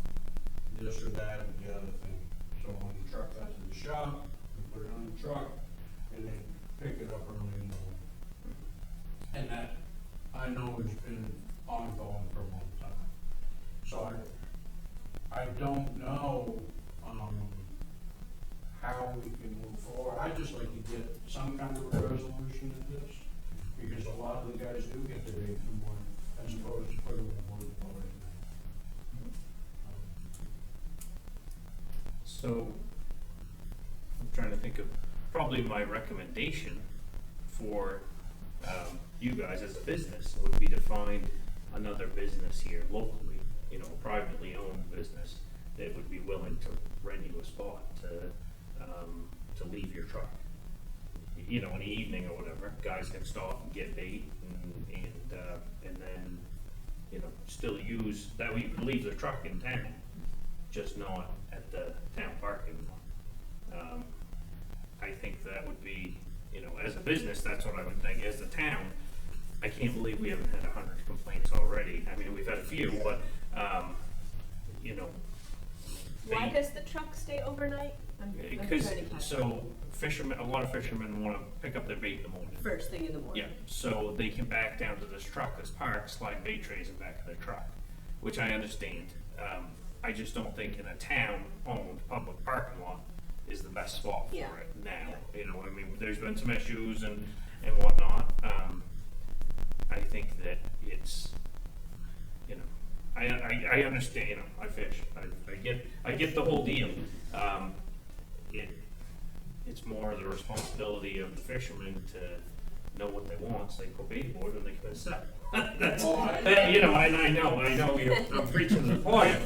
this or that and the other thing. So when the truck got to the shop, we put it on the truck, and they pick it up early in the morning. And that, I know, has been ongoing for a long time. So I don't know, how we can move forward. I'd just like to get some kind of a resolution to this, because a lot of the guys do get their bait in the morning, as opposed to putting them on the boat at night. So, I'm trying to think of, probably my recommendation for, you guys as a business would be to find another business here locally, you know, a privately owned business that would be willing to rent you a spot to leave your truck. You know, in the evening or whatever, guys can stop and get bait and then, you know, still use, that way you can leave the truck in town, just not at the town parking lot. I think that would be, you know, as a business, that's what I would think. As a town, I can't believe we haven't had 100 complaints already. I mean, we've had a few, but, you know. Why does the truck stay overnight? I'm Because, trying to catch so fishermen, a lot of fishermen wanna pick up their bait in the morning. first thing in the morning. Yeah, so they can back down to this truck that's parked, slide bait trays in back of their truck, which I understand. I just don't think in a town-owned public parking lot is the best spot for Yeah. it now. You know, I mean, there's been some issues and whatnot. I think that it's, you know, I understand, you know, I fish, I get the whole deal. It's more the responsibility of the fishermen to know what they want, so they put bait board and they can sell. That's, you know, and I know I'm preaching to the choir.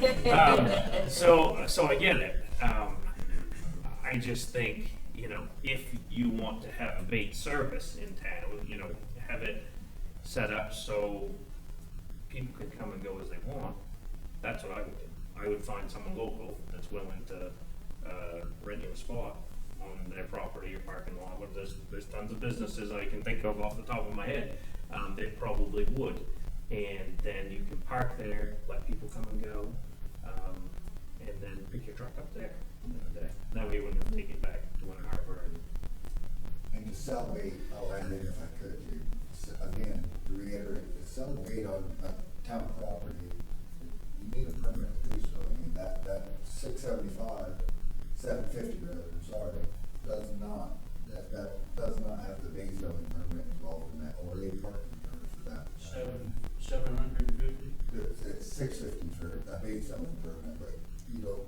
So I get it. I just think, you know, if you want to have a bait service in town, you know, have it set up so people can come and go as they want, that's what I would do. I would find someone local that's willing to rent you a spot on their property or parking lot. But there's tons of businesses I can think of off the top of my head that probably would. And then you can park there, let people come and go, and then pick your truck up there. That way you wouldn't have to take it back to Winter Harbor. And to sell bait, I'll add in if I could, again, to reiterate, to sell bait on a town property, you need a permit to do so. I mean, that $675, $750 rather, sorry, does not have the bait selling permit involved in that, or a parking permit for that. 750? It's $650 for a bait selling permit, but, you know,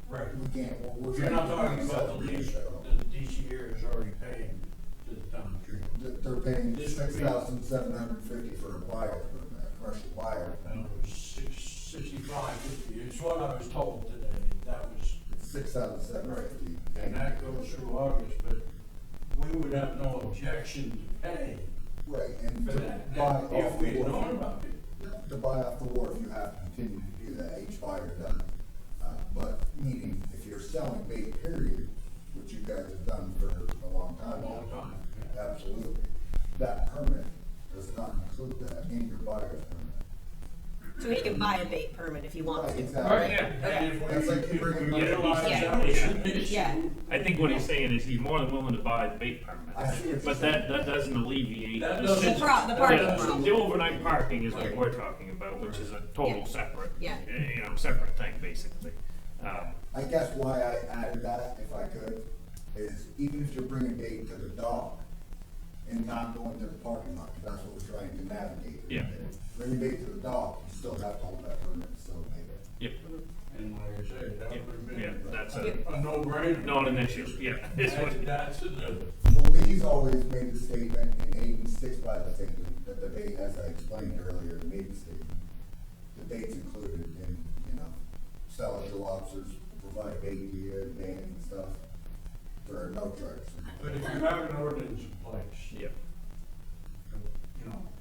Right. we can't, we're. You're not trying to talking about sell the it, lease, so the DCR is already paying to the town of Tree. They're paying This would be- $6,750 for a buyer permit, a commercial buyer. And it was 65.50, it's what I was told today, that was, It's $6,750. and that goes through August, but we would have no objection to pay Right, and for to that, buy and if off we the had known wharf, about it. to buy off the wharf, you have to continue to do that, each buyer does. But meaning, if you're selling bait, period, which you guys have done for a long time. A long time, yeah. Absolutely. That permit does not include that in your buyer's permit. So he can buy a bait permit if he wants Right, to. exactly. And if we, That's like you if bring we it up. realize Yeah. that was an issue. Yeah. I think what he's saying is he's more than willing to buy the bait I permit, see what you're but that doesn't alleviate. That the doesn't- sit- The parking yeah, problem. The overnight parking is what we're talking about, which is a total Yeah. separate, Yeah. Separate thing, basically. I guess why I added that, if I could, is even if you're bringing bait to the dock and not going to the parking lot, 'cause that's what we're trying to navigate. Yeah. Bringing bait to the dock, you still have to hold that permit, so maybe. Yep, And like I say, that would have yeah, been that's a no-brainer. not an issue, yeah. It's what- That's a, Well, Lee's always made the statement, and Hayden sticks by the statement, that the bait, as I explained earlier, made the statement, the bait's included in, sellable lobsters, provide bait gear, band and stuff, for no charge. but if you have an ordinance in place, Yep,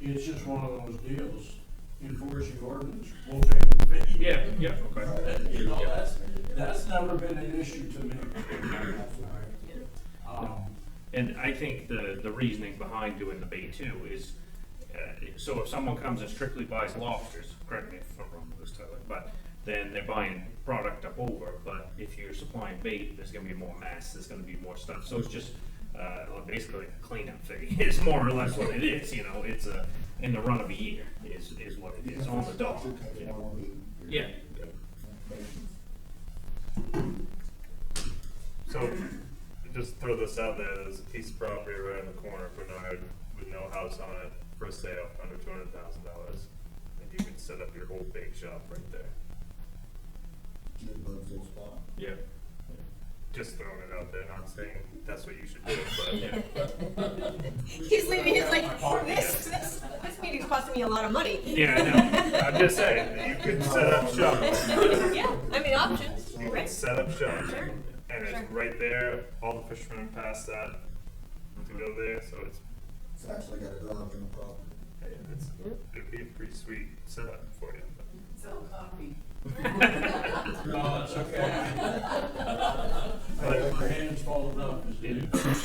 it's just one of those deals, enforcing ordinance, we'll pay the fee. yeah, yeah, okay. That's never been an issue to me. And I think the reasoning behind doing the bait too is, so if someone comes and strictly buys lobsters, correct me if I'm wrong with this, Tyler, but then they're buying product up over, but if you're supplying bait, there's gonna be more mass, there's gonna be more stuff, so it's just, basically a cleanup fee, is more or less what it is, it's in the run of a year, is what it is, on the dog. Yeah. So, just throw this out there, there's a piece of property right in the corner of Bernard with no house on it for sale, under $200,000. And you can set up your whole bake shop right there. Yeah. Just throwing it out there, not saying that's what you should do, but He's leaving, he's like, this meeting's costing me a lot of money. yeah, no, I'm just saying, you could set up shop. Yeah, I mean, options, You can right? set up shop, Sure. and Sure. it's right there, all the fishermen pass that to go there, so it's, It's actually got a garage on the property. it'd be a pretty sweet setup for you. Sell coffee. No, it's okay. I have my hands full enough.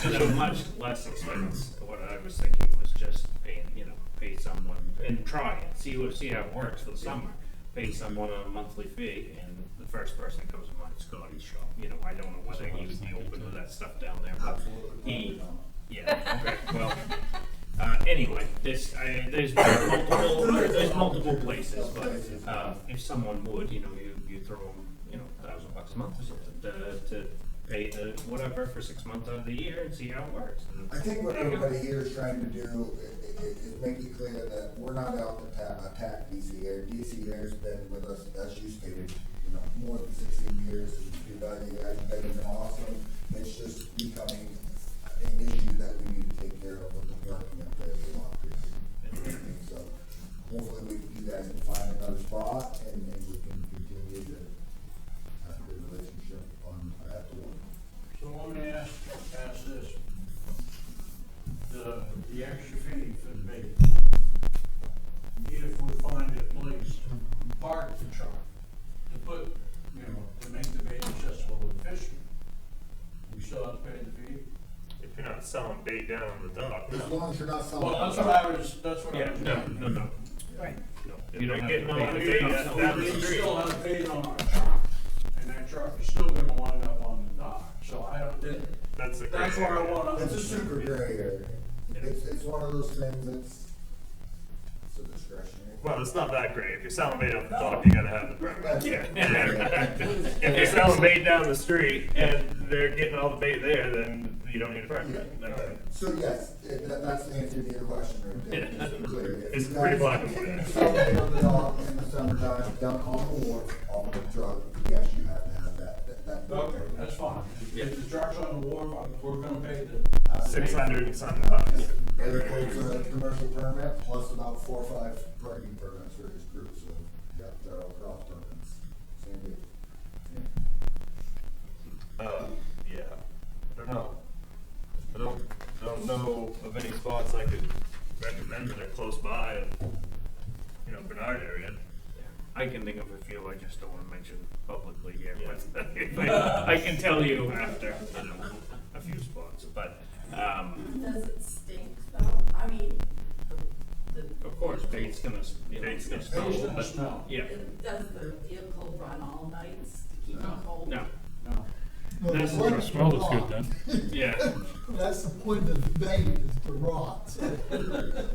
At a much less expense, what I was thinking was just pay someone and try it, see how it works for the summer. Pay someone a monthly fee, and the first person comes to mind, Scotty's shop. I don't know whether he would be open to that stuff down there, but Absolutely. yeah, okay, well, anyway, there's multiple places, but, if someone would, you throw them, $1,000 a month or something to pay the whatever for 6 months out of the year and see how it works. I think what everybody here is trying to do is make it clear that we're not out to attack DCA. DCA's been with us, as you stated, more than 16 years. You guys have been awesome. It's just becoming an issue that we need to take care of with the parking up there for long periods. So hopefully you guys can find another spot and we can continue to have a good relationship on that one. So let me ask this. The extra fee for the bait. If we find a place to park the truck, to put, to make the bait accessible to the fishermen, we still have to pay the fee? If you're not selling bait down on the dock, As no. long as you're not selling. Well, that's what I was Yeah, no. Right. You don't have Getting to on pay the the bait, fee. that's We the street. still have bait on our truck, and that truck is still gonna wind up on the dock, so I don't, That's the that's gray where I area. wanna. It's a super gray area. It's one of those things that's, it's a discretionary. Well, it's not that great. If you're selling bait off the dock, you gotta have the permit. Yeah. If you're selling bait down the street and they're getting all the bait there, then you don't need a permit. No. So yes, that's the answer to your question right there. Yeah. Just to be clear. If It's you pretty guys black and white. Sell bait on the dock and the summertime, dump on the wharf, off the truck, yes, you have to have that. Okay, that's fine. Yeah. If the truck's on the wharf, we're gonna pay the. 600 and something bucks. It includes a commercial permit, plus about 4 or 5 parking permits for his crew, so, yeah, they're all cross permits, same deal. Yeah, I don't know. I don't know of any spots I could recommend that are close by, you know, Bernard area. I can think of a few, I just don't wanna mention publicly here, but I can tell you after, you know, a few spots, but, Does it stink though? I mean, the, of course, paint's gonna, you know, Paint's gonna smell, It's gonna but, smell. yeah, does the vehicle run all nights to keep it cold? no, No. No, That's- the The smell is good then. yeah. That's the point of the debate, is the rot.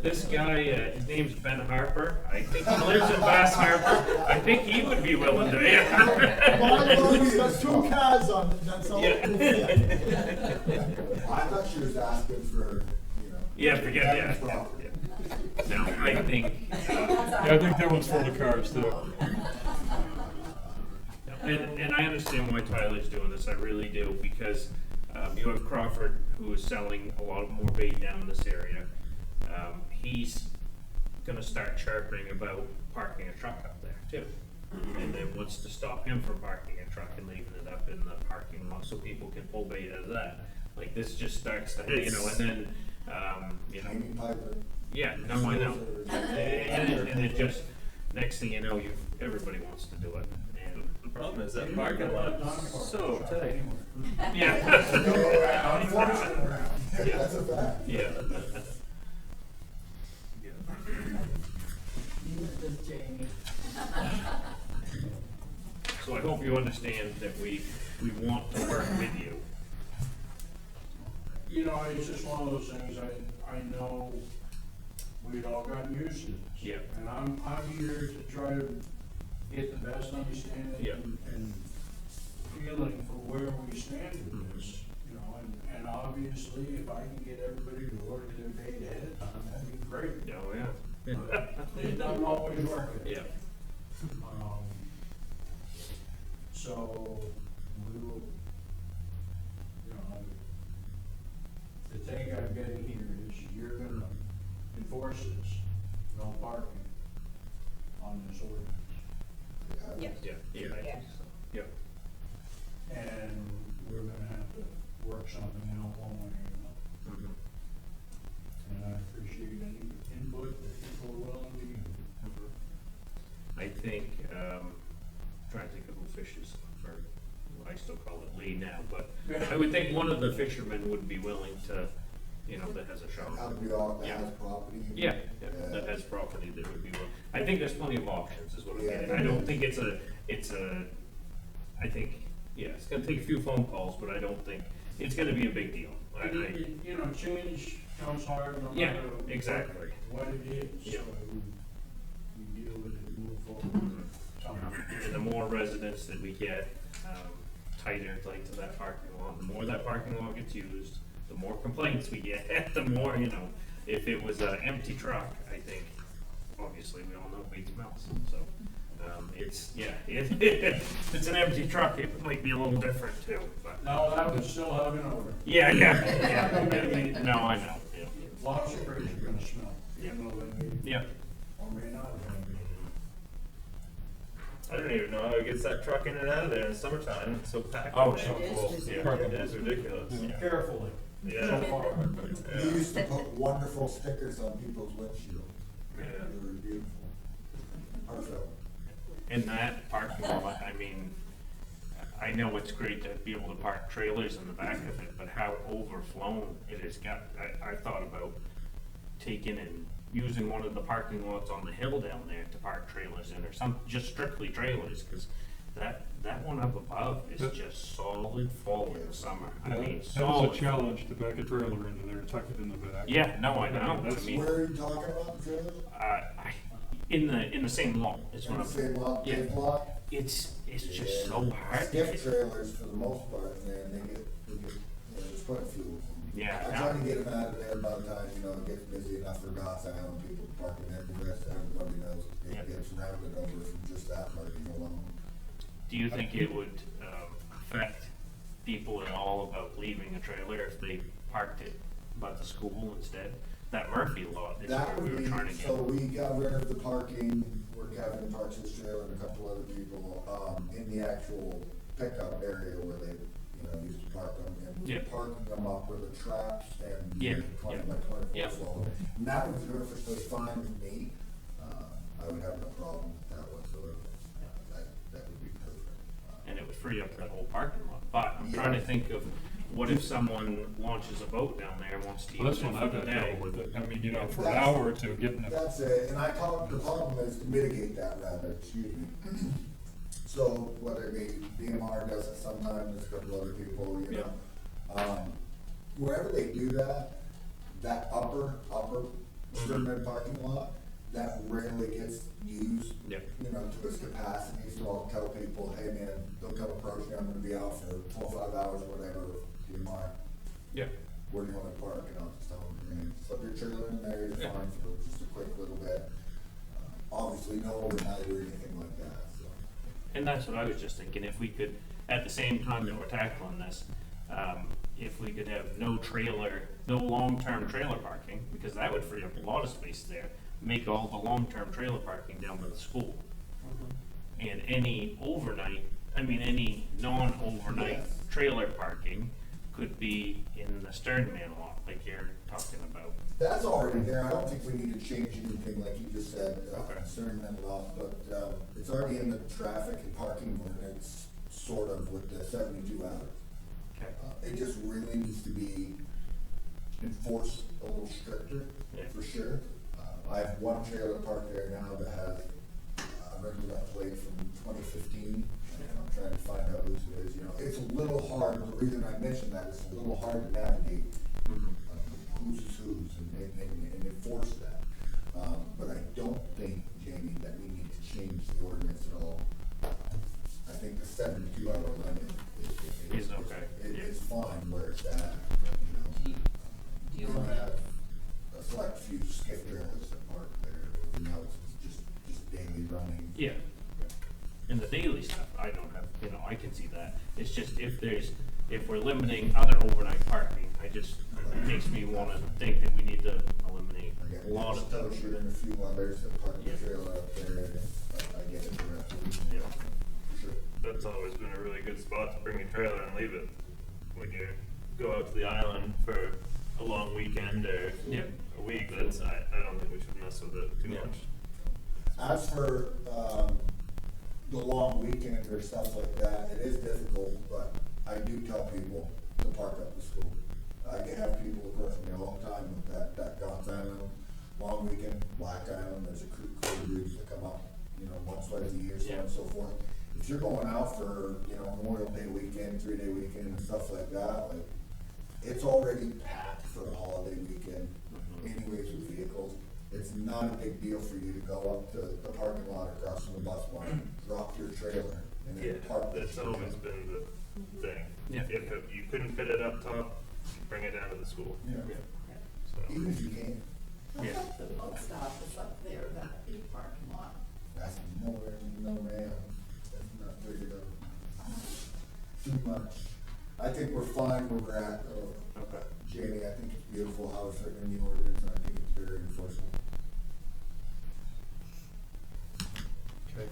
This guy, his name's Ben Harper, I think he lives in Bass Harbor, I think he would be willing to, yeah. My road's got 2 cars on it, that's all. Yeah. I thought she was asking for, you know. Yeah, forget, Kevin's yeah. property. No, I think, Yeah, I think that one's full of cars too. and I understand why Tyler's doing this, I really do, because, you have Crawford, who is selling a lot more bait down in this area. He's gonna start chirping about parking a truck up there too. And then wants to stop him from parking a truck and leaving it up in the parking lot so people can pull bait out of that. Like, this just starts to, you know, and then, you know, Amy Piper. yeah, no, I know. And it just, next thing you know, everybody wants to do it, and, The problem is that parking lot's so tight. yeah. Unfortunately, that's a fact. Yeah. Neither does Jamie. So I hope you understand that we want to work with you. You know, it's just one of those things, I know we'd all gotten used to this. Yeah. And I'm here to try to get the best understanding Yeah. and feeling for where we stand with this, you know, and obviously, if I can get everybody to order their bait ahead of time, that'd be great. Oh, yeah. It doesn't always work. Yeah. So, we will, you know, the thing I'm getting here is you're gonna enforce this, no parking on this ordinance. Yeah. Yeah, yeah. Yeah. Yeah. And we're gonna have to work something out one way or another. Mhm. And I appreciate any input that people are willing to give. I think, trying to think of who fishes, or I still call it Lee now, but I would think one of the fishermen would be willing to, you know, that has a shop. How to be all, that Yeah. has property. Yeah, that has property that would be willing. I think there's plenty of options, is what I'm getting. I don't think it's a, I think, yeah, it's gonna take a few phone calls, but I don't think, it's gonna be a big deal. You know, change comes hard no Yeah, matter exactly. what it is, Yeah. so we deal with it and move forward. And the more residents that we get, tighter, like, to that parking lot, the more that parking lot gets used, the more complaints we get, the more, you know, if it was an empty truck, I think, obviously, we all know weed smells, so, it's, yeah, if it's an empty truck, it might be a little different too, but, No, that would still have an odor. yeah, no, I know, yeah, Lobsters are gonna smell, Yeah. even though they may yeah. or may not have been. I don't even know how it gets that truck in and out of there in the summertime. It's so packed. Oh, in there. so It cool, is yeah. It is ridiculous. Carefully, so Yeah. far. We used to put wonderful stickers on people's windshield. Yeah. They were beautiful. Heartfelt. In that parking lot, I mean, I know it's great to be able to park trailers in the back of it, but how overflown it has got, I thought about taking and using one of the parking lots on the hill down there to park trailers in, or some, just strictly trailers, cause that one up above is just solid full in the summer. I mean, That was solid. a challenge to back a trailer into there, tuck it in the back. Yeah, no, I know, I That's- mean, Where are you talking about, trailer? in the same lot, is what I'm. Same lot, Yeah. big lot? It's just so hard. to Skip get- trailers for the most part, man, they get, you know, there's quite a few. Yeah, I try to get them out of there by the time, you know, it gets busy enough for Goss Island, people parking everywhere, so everybody knows it Yeah. gets gets rounded over from just that parking alone. Do you think it would affect people at all about leaving a trailer if they parked it by the school instead? That Murphy lot is That where we would were be, trying to so get. we got rid of the parking where Kevin parks his trailer and a couple other people, in the actual pickup area where they, used to park them. And we're Yeah. parking them up where the traps and Yeah, 20 yeah. by 24 Yeah. flow. And that was perfectly fine with me. I would have no problem with that whatsoever. That would be perfect. And it would free up that whole parking lot. But I'm trying to think of, what if someone launches a boat down there and wants to Well, use that's it when for I've the got day? trouble with it. I mean, for an That's- hour or two, getting it. That's it, and the problem is to mitigate that rather, excuse me. So whether it be BMR does it sometimes, there's a couple other people, wherever they do that, that upper Sternman parking lot, that rarely gets used, Yep. to its capacity, so I'll tell people, hey man, don't come approach me, I'm gonna be out for 4 or 5 hours or whatever, BMR, Yeah. where do you wanna park, and I'll just tell them, slip your trailer in there, you're Yeah. fine for just a quick little bit. Obviously, no overnight or anything like that, so. And that's what I was just thinking, if we could, at the same time that we're tackling this, if we could have no long-term trailer parking, because that would free up a lot of space there, make all the long-term trailer parking down by the school. And any non-overnight Yes. trailer parking could be in the Sternman lot, like you're talking about. That's already there, I don't think we need to change anything like you just said, Okay. concerning that law, but, it's already in the traffic and parking ordinance, sort of with the 72 hours. Okay. It just really needs to be enforced a little stricter, Yeah. for sure. I have one trailer parked there now that has a regular plate from 2015, and I'm trying to find out whose it is, it's a little hard, the reason I mentioned that, it's a little hard to navigate whose is whose and enforce that. But I don't think, Jamie, that we need to change the ordinance at all. I think the 72-hour limit Is okay, It yeah. is fine where it's at, Do you You want have a select few skip trailers that park there, it's just daily running. Yeah. And the daily stuff, I don't have, I can see that. It's just if we're limiting other overnight parking, it makes me wanna think that we need to eliminate I get a lot of Tow Shoot and a few others that park the Yeah. trailer up there, and I get it directly. Yeah. Sure. That's always been a really good spot to bring your trailer and leave it. When you go out to the island for a long weekend or Yeah. a week, I don't think we should mess with it too Yeah. much. As for, the long weekend or stuff like that, it is difficult, but I do tell people to park up the school. I have people approach me all the time with that God's Island, long weekend, Black Island, there's a crew groups that come up, once, twice a year, so on and so forth. If you're going out for, Memorial Day weekend, 3-day weekend and stuff like that, like, it's already packed for the holiday weekend anyways with vehicles. It's not a big deal for you to go up to the parking lot across from the bus barn, drop your trailer, and Yeah, then park. that's always been the thing. Yeah. If you couldn't fit it up top, bring it down to the school. Yeah, So, even if you can, Yeah. The post office up there, that big parking lot. that's nowhere, no man, that's not big enough. Too much. I think we're fine where we're at, though. Okay. Jamie, I think it's beautiful how it's written in the ordinance, and I think it's very enforceable. Okay.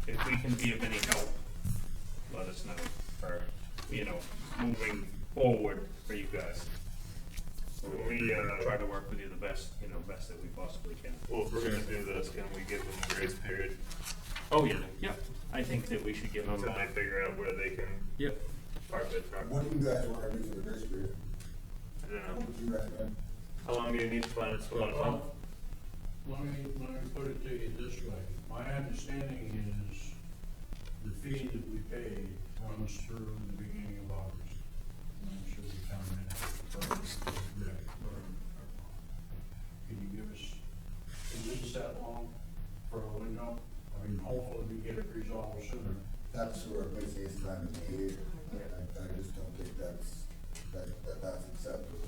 If we can be of any help, let us know for, moving forward for you guys. we, Try to work with you the best, best that we possibly can. well, if we're gonna do this, can we give them a grace period Oh, yeah, yeah. I think that we should give them, until they figure out where they can yep. park their truck? What do you guys want to do for the grace period? I don't know. What would you recommend? How long do you need to find a spot? Well, let me put it to you this way. My understanding is the fee that we pay runs through the beginning of August. And then should we come in after Can you give us at least that long for a window? I mean, hopefully we get it resolved sooner. That's our busiest time of the year. I just don't think that's acceptable.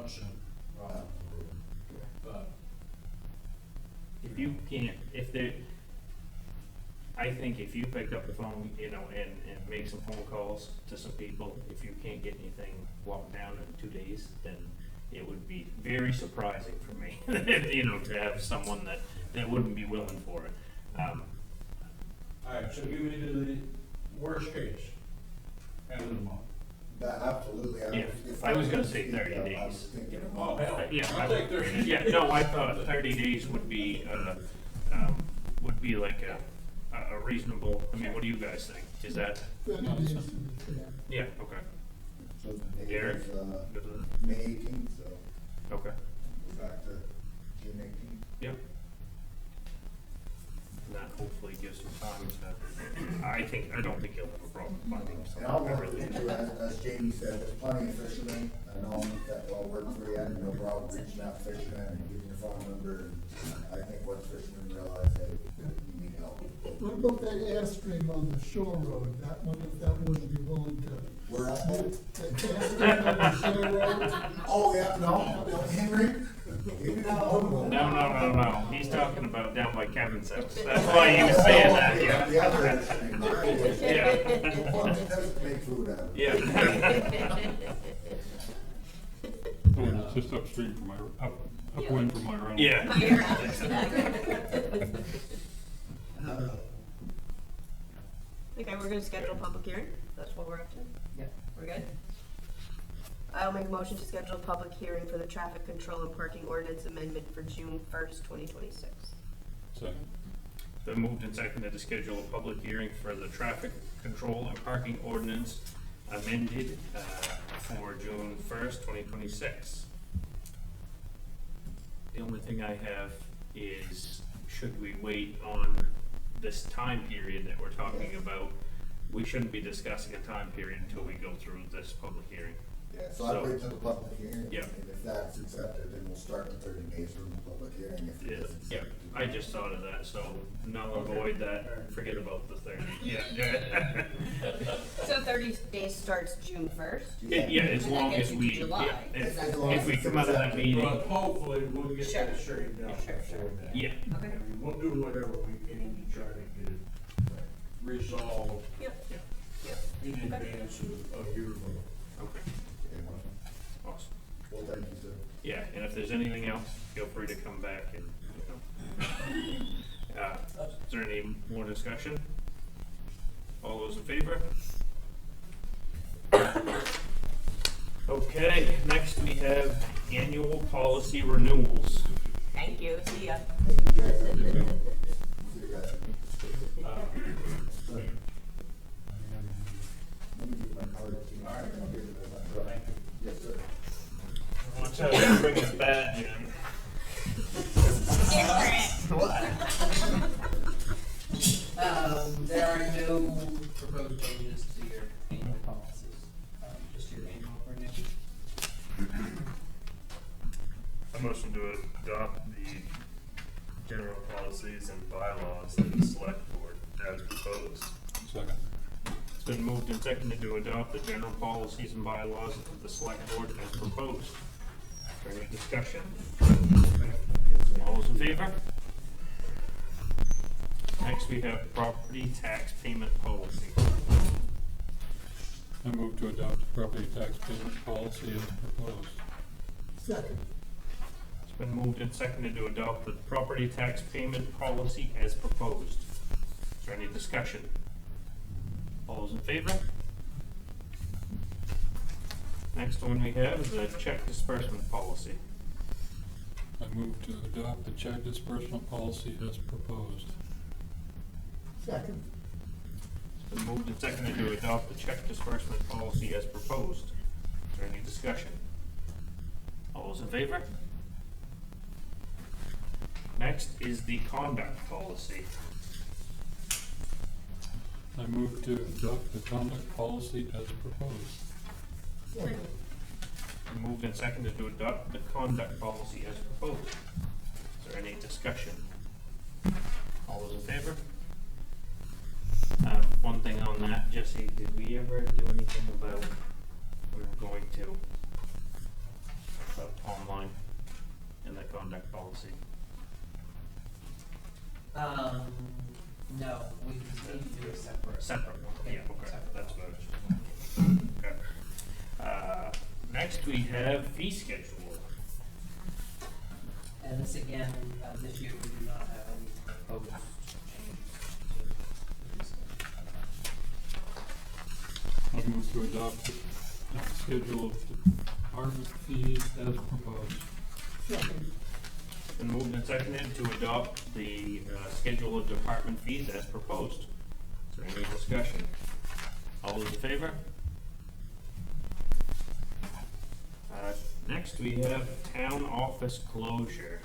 trucks in, but If you can't, if there, I think if you picked up the phone, you know, and make some phone calls to some people, if you can't get anything locked down in 2 days, then it would be very surprising for me, you know, to have someone that wouldn't be willing for it. alright, so give me the worst case, end of the month. That, absolutely. Yeah, if I was gonna could say speak 30 up, I days. was thinking of- Oh, hell, Yeah, I'll take 30. Yeah, no, I thought 30 days would be like a reasonable, I mean, what do you guys think? Is that, 30 days to be fair. yeah, okay, So the date Eric? is, good with it? May 18th, so Okay, we're back to June 18th. yep. And that hopefully gives some time to, I don't think you'll have a problem finding And I'll someone. I work really with you, as Jamie said, there's plenty of fishermen, I know that will work for you, and no problem reaching out to fishermen and giving your phone number, and I think once fishermen realize that you need help. What about that airstream on the shore road? That one, if that wouldn't be willing to. We're at, The airstream on the shore road? oh, yeah, no, Henry, maybe not. No, he's talking about down by Kevin's house, that's why he was saying that, yeah. The other extreme, right? Yeah. The one that doesn't make food out of. Yeah. Oh, and it's just upstream from my, upwind from my rental. Yeah. Okay, we're gonna schedule a public hearing, that's what we're up to? Yep. We're good? I'll make a motion to schedule a public hearing for the traffic control and parking ordinance amendment for June 1st, 2026. Second. Been moved and seconded to schedule a public hearing for the traffic control and parking ordinance amended for June 1st, 2026. The only thing I have is, should we wait on this time period that we're talking about? We shouldn't be discussing a time period until we go through this public hearing. Yeah, so I'd wait till the public hearing, Yeah. and if that's accepted, then we'll start the 30 days from the public hearing if it is Yeah, accepted. I just thought of that, so null and void that, forget about the 30. Yeah. So 30 days starts June 1st? Yeah, as And long that as gets we, you to July, yeah, is that As the long if as we it's come out of that accepted. meeting, But hopefully we'll get Sure. that straightened out Sure, sure. before then. yeah, Okay. And we'll do whatever we can to try to get it resolved Yep. in advance of your vote. okay, Okay, wonderful. awesome. Well, thank you, sir. Yeah, and if there's anything else, feel free to come back and, you know. Is there any more discussion? All those in favor? Okay, next we have annual policy renewals. Thank you, see ya. See you guys. Let me get my card. All right, I'll give it to my brother. Yes, sir. Watch out, you bring us bad, Jim. There are no proposed changes to your annual policies, just your annual renewal. I motion to adopt the general policies and bylaws of the select board as proposed. Second. It's been moved and seconded to adopt the general policies and bylaws of the select board as proposed. Is there any discussion? All those in favor? Next, we have property tax payment policy. I move to adopt the property tax payment policy as proposed. Second. It's been moved and seconded to adopt the property tax payment policy as proposed. Is there any discussion? All those in favor? Next one we have is the check disbursement policy. I move to adopt the check disbursement policy as proposed. Second. It's been moved and seconded to adopt the check disbursement policy as proposed. Is there any discussion? All those in favor? Next is the conduct policy. I move to adopt the conduct policy as proposed. Second. Been moved and seconded to adopt the conduct policy as proposed. Is there any discussion? All those in favor? One thing on that, Jesse, did we ever do anything about, we were going to, about conduct policy? No, we need to do a separate. Separate one, yeah, okay, Separate. that's what I was just. Okay. Next we have fee schedule. And this again, this year we do not have any proposed changes to I'll move to adopt the schedule of department fees as proposed. Been moved and seconded to adopt the schedule of department fees as proposed. Is there any discussion? All those in favor? Next, we have town office closure.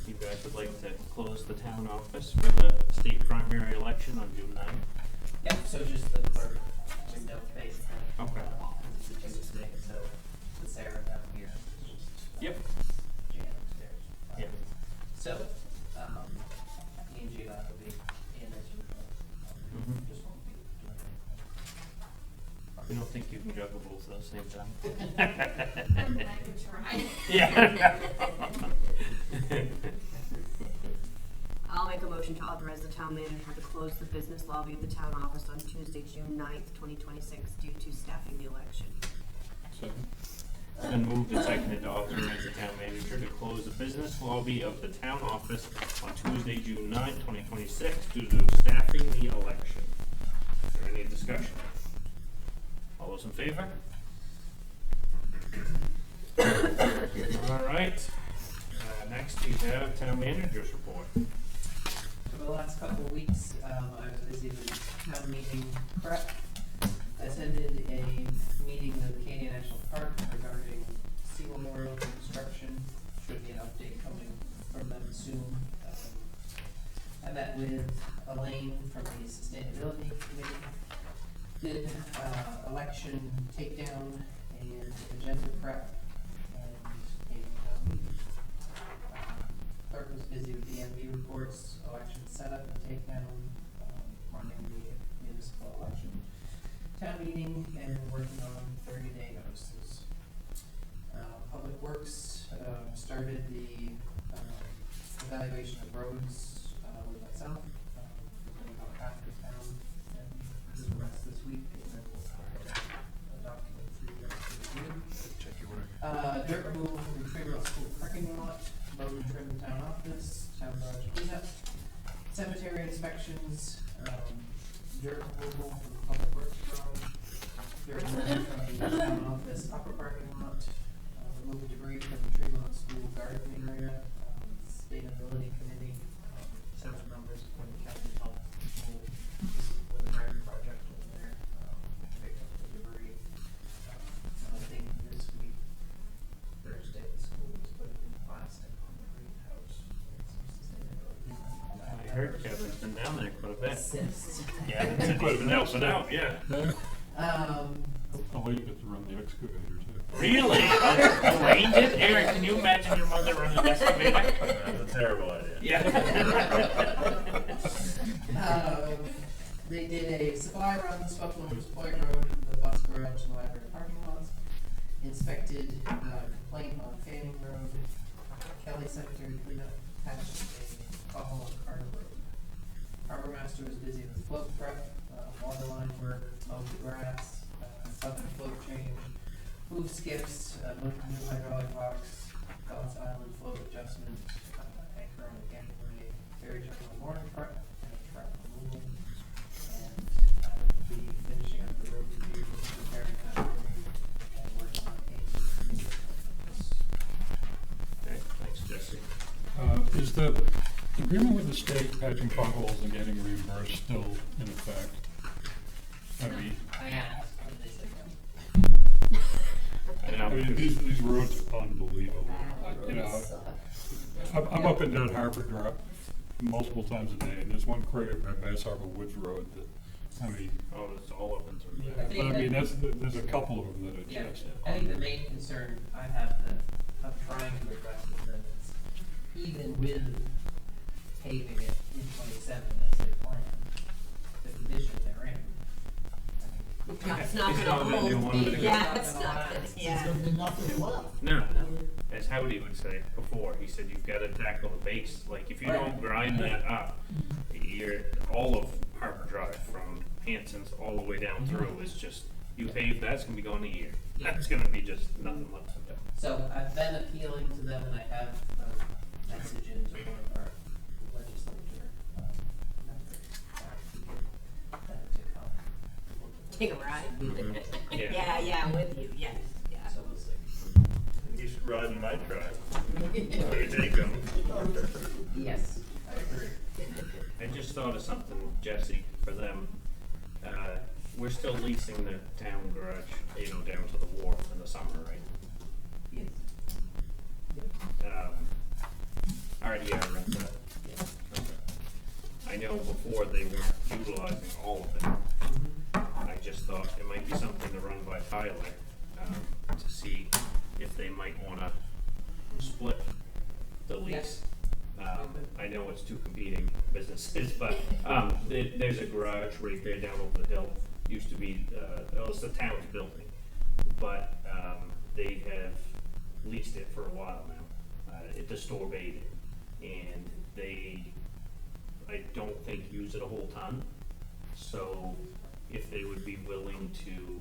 You guys would like to close the town office for the state primary election on June 9th? Yep, so just the clerk window face. Okay. This is the Tuesday, so the Sarah down here. Yep. Jan upstairs. Yep. So, me and Gina will be in as usual. Mhm. Just won't be doing anything. We don't think you can juggle both at the same time. I could try. Yeah. I'll make a motion to authorize the town manager to close the business lobby of the town office on Tuesday, June 9th, 2026, due to staffing the election. Second. Been moved and seconded to authorize the town manager to close the business lobby of the town office on Tuesday, June 9th, 2026, due to staffing the election. Is there any discussion? All those in favor? All right. Next, we have town manager's report. For the last couple of weeks, I was busy with town meeting prep. I attended a meeting of the Acadia National Park regarding Sea Memorial construction. Should be an update coming from them soon. I met with Elaine from the Sustainability Committee. Did election takedown and agenda prep and a clerk was busy with the MV reports, election setup and takedown, running the municipal election town meeting, and working on 30-day notices. Public Works started the evaluation of roads with myself, about half the town, and this rest this week, and then we'll document through the rest of the year. Check your work. Dirt removal from Tremont School parking lot, load and trim the town office, town garage cleanup, cemetery inspections, dirt removal from the public works garage, dirt removal from the town office upper parking lot, remove debris from the Tremont School garden area, sustainability committee, several members from the county health control, with the garden project over there, pick up the debris. I think this week, Thursday, the school was putting in plastic on the greenhouse. I heard Kevin's been down there quite a bit. Assist. Yeah, it's quite been helping out, yeah. I'll let you get to run the excavator too. Really? Elaine did? Eric, can you imagine your mother running the excavator? That's a terrible idea. Yeah. They did a supply run, Buffalo's Point Road, the bus garage and library parking lots, inspected, complaint on Fanning Road, Kelly Cemetery cleanup, patched a pothole on Carter Road. Harbor Master was busy with float prep, water line work, mowed the grass, southern float change, move skips, moved new hydraulic box, God's Island float adjustment, anchor on the gangway, ferry jump on mooring prep, and a trap removal. And I will be finishing up the road review, preparing that road, and working on a Okay, thanks, Jesse. Is the agreement with the state patching potholes and getting reimbursed still in effect? I mean, I know. these roads are unbelievable. You know, I'm up and down Harbor Drive multiple times a day, and there's one crater by Bass Harbor Woods Road that, I mean, Oh, it's all open through Yeah. there. but I mean, there's a couple of them that are Yeah, just. I think the main concern I have that I'm trying to address is that it's even with paving it in 27 as they plan, the condition they're in. I mean, It's not It's gonna not gonna do hold one me, bit of yeah, good. it's not gonna, There's yeah. gonna be nothing left. No, as Howdy would say before, he said you've gotta tackle the base, like if you don't grind that up, you're, all of Harper Drive from Hanson's all the way down through is just, you pave, that's gonna be going a year. That's gonna be just nothing left to do. So I've been appealing to them and I have a message into one of our legislature members to come. Take a ride. Yeah. Yeah, with you, yes, yeah. So we'll see. You should ride in my truck. Where you take them. Yes, I agree. I just thought of something, Jesse, for them. We're still leasing the town garage, down to the wharf in the summer, right? Yes. Already I rent that. Okay. I know before they weren't utilizing all of it. I just thought it might be something to run by Tyler, to see if they might wanna split the lease. I know it's two competing businesses, but, there's a garage right there down over the hill. Used to be, it's the town's building, but, they have leased it for a while now. It's a store baiting, and they, I don't think use it a whole ton. So if they would be willing to,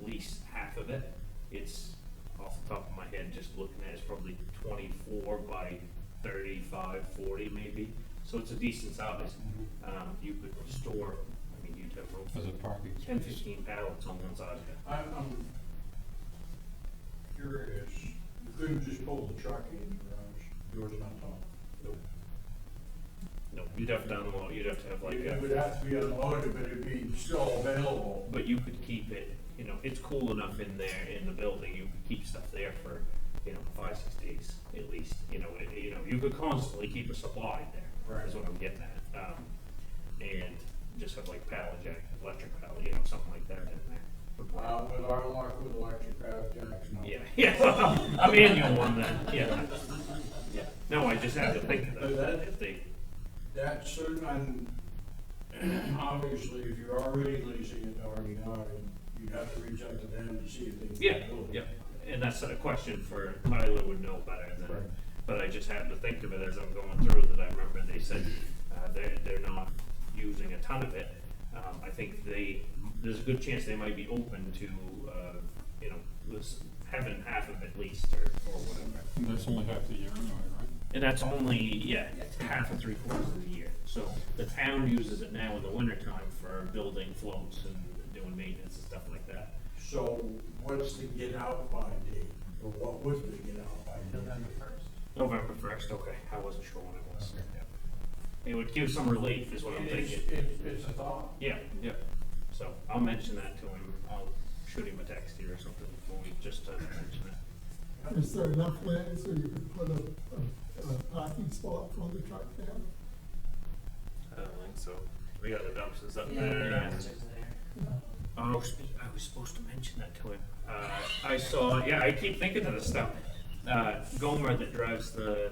lease half of it, it's off the top of my head, just looking at it, it's probably 24 by 35, 40 maybe. So it's a decent size. You could store, you'd have room As a parking for 10, space. 15 pallets on one side of it. I'm curious, you couldn't just pull the truck in the garage, yours not tall. No, you'd have to unload, you'd have to have like It would a, have to be unloaded, but it'd be still available. but you could keep it, it's cool enough in there, in the building, you could keep stuff there for, 5, 6 days at least. You could constantly keep a supply there, Right. is what I'm getting at. And just have like pallet jack, electric pallet, something like that in there. With our luck with electric pallet jacks, no. Yeah, well, a manual one then, yeah. Yeah, no, I just had to think of But that, that- if they, That's certain, and obviously, if you're already leasing it, already know it, you'd have to reach out to them to see if they can. yeah, build it. yeah. And that's a question for Tyler would know better than, Right. but I just happened to think of it as I'm going through that I remember they said, they're not using a ton of it. I think there's a good chance they might be open to, having half of it leased or whatever. And that's only half the year anyway, right? And that's only, half or 3/4 of the year. So the town uses it now in the wintertime for building floats and doing maintenance and stuff like that. So what's the get out by date, or what was the get out by date? November 1st. November 1st, okay, I wasn't sure when it was. Yeah. It would give some relief is what I'm It's, thinking. it's a thought. Yeah, yeah. So I'll mention that to him. I'll shoot him a text here or something before we just mention it. Is there enough land so you could put a parking spot for the truck there? I don't think so. We got the dumpsters up Yeah, there. the dumpsters there. Oh, I was supposed to mention that to him. I saw, I keep thinking of this stuff. Gomer that drives the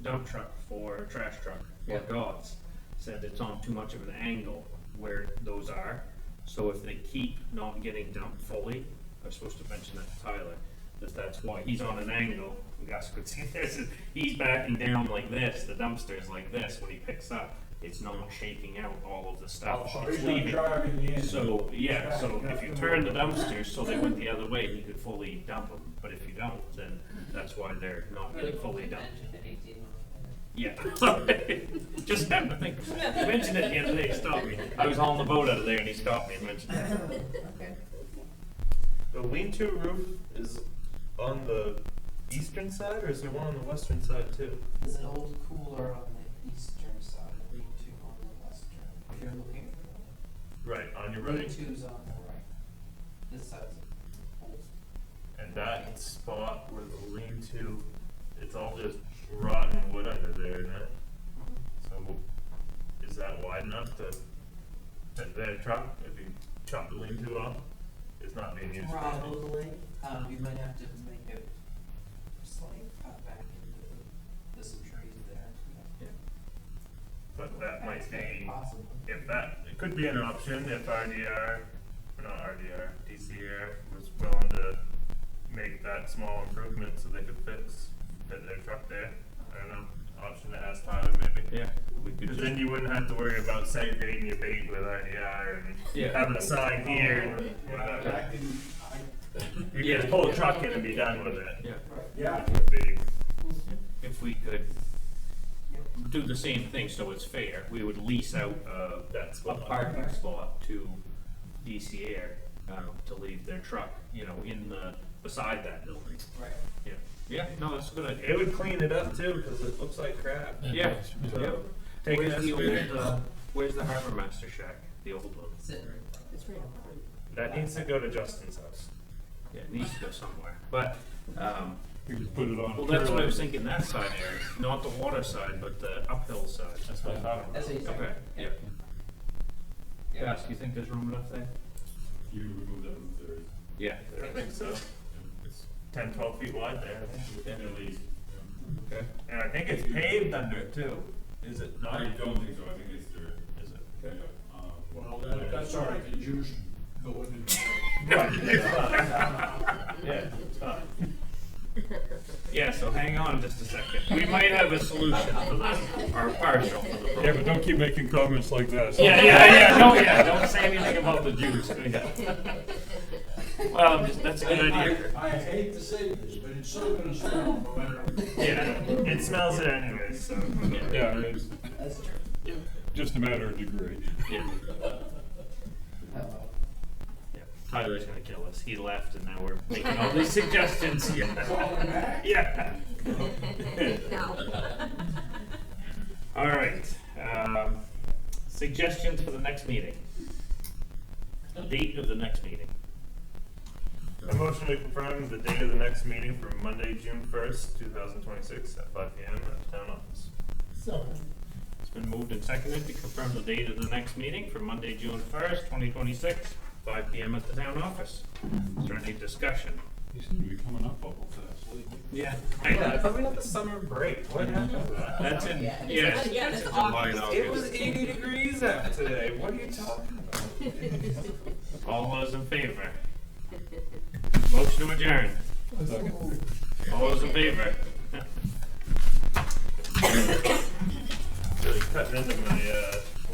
dump truck for trash truck, or God's, said it's on too much of an angle where those are. So if they keep not getting dumped fully, I was supposed to mention that to Tyler, that's why he's on an angle. You guys could see this, he's backing down like this, the dumpster is like this when he picks up. It's not shaking out all of the stuff. So It's he's not leaving. driving the engine. So, so if you turn the dumpsters so they went the other way, you could fully dump them, but if you don't, then that's why they're not getting fully dumped. Yeah. Just happened to think of it. He mentioned it the other day, he stopped me. I was hauling the boat out of there and he stopped me and mentioned it. The lean-to roof is on the eastern side, or is there one on the western side too? There's an old cooler on the eastern side, lean-to on the western. If you're looking for Right, on your one. right. Lean-to's on the right. This side's old. And that spot where the lean-to, it's all just rotten wood under there, isn't it? So is that wide enough to fit that truck if you chop the lean-to off? It's not being used. Probably, you might have to make a slight cut back into there's some trees there. But that might be, Possible. if that, it could be an option if RDR that small improvement so they could fit their truck there. I don't know, option to ask Tyler maybe. Yeah, we could Because just, then you wouldn't have to worry about segregating your bait with IDR and Yeah. having a sign here and whatever. You can just pull a truck in and be done with it. yeah, Yeah. It would be- if we could do the same thing so it's fair, we would lease out, That a spot. parking spot to DC Air, to leave their truck, you know, beside that building. Right. Yeah, yeah, no, that's a good idea. It would clean it up too, because it looks like crap. Yeah, Yeah. yeah. Take Where's an the excavator. old, where's the Harbor Master shack, the old one? Sitting right It's right up front. That needs to go to Justin's house. Yeah, it needs to go somewhere, but, We could put it on. well, that's what I was thinking, that side area, not the water side, but the uphill side. That's what I thought. That's what he's saying. Okay, yeah. Yeah. Gus, you think there's room enough there? You remove that in third. Yeah. I think so. It's 10, 12 feet wide there. I think. at least. Okay. And I think it's paved under it too. Is it not? I don't think so, I think it's dirt. Is it? Yeah. Well, that's all right, the juice go in. Yeah, it's fine. Yeah, so hang on just a second. We might have a solution for this, or partial for the problem. Yeah, but don't keep making comments like that. Yeah, don't say anything about the juice. Well, that's a good idea. I hate to say this, but it's still gonna smell no matter. Yeah, it smells it anyways, so. Yeah, it's That's true. just a matter of degree. Yeah. Hello. Yeah. Tyler's gonna kill us. He left and now we're making all these suggestions. Yeah. Yeah. No. All right. Suggestions for the next meeting. Date of the next meeting. A motion to confirm the date of the next meeting for Monday, June 1st, 2026 at 5 p.m. at the town office. So, It's been moved and seconded to confirm the date of the next meeting for Monday, June 1st, 2026, 5 p.m. at the town office. Is there any discussion? You seem to be coming up awful fast lately. Yeah. I thought we had the summer break. What happened to that? That's in, Yeah, yeah. yeah, that's it's in August. July and It was August. 80 degrees out today. What are you talking about? All those in favor? Motion to adjourn. I suppose, All those in favor? Really cutting into my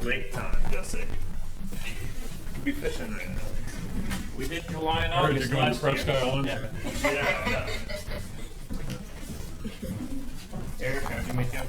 lake time, Jesse. Be fishing right now. We did July and All right, August you're going to last year. Presque Island? Yeah. Yeah. Eric, how'd you make out?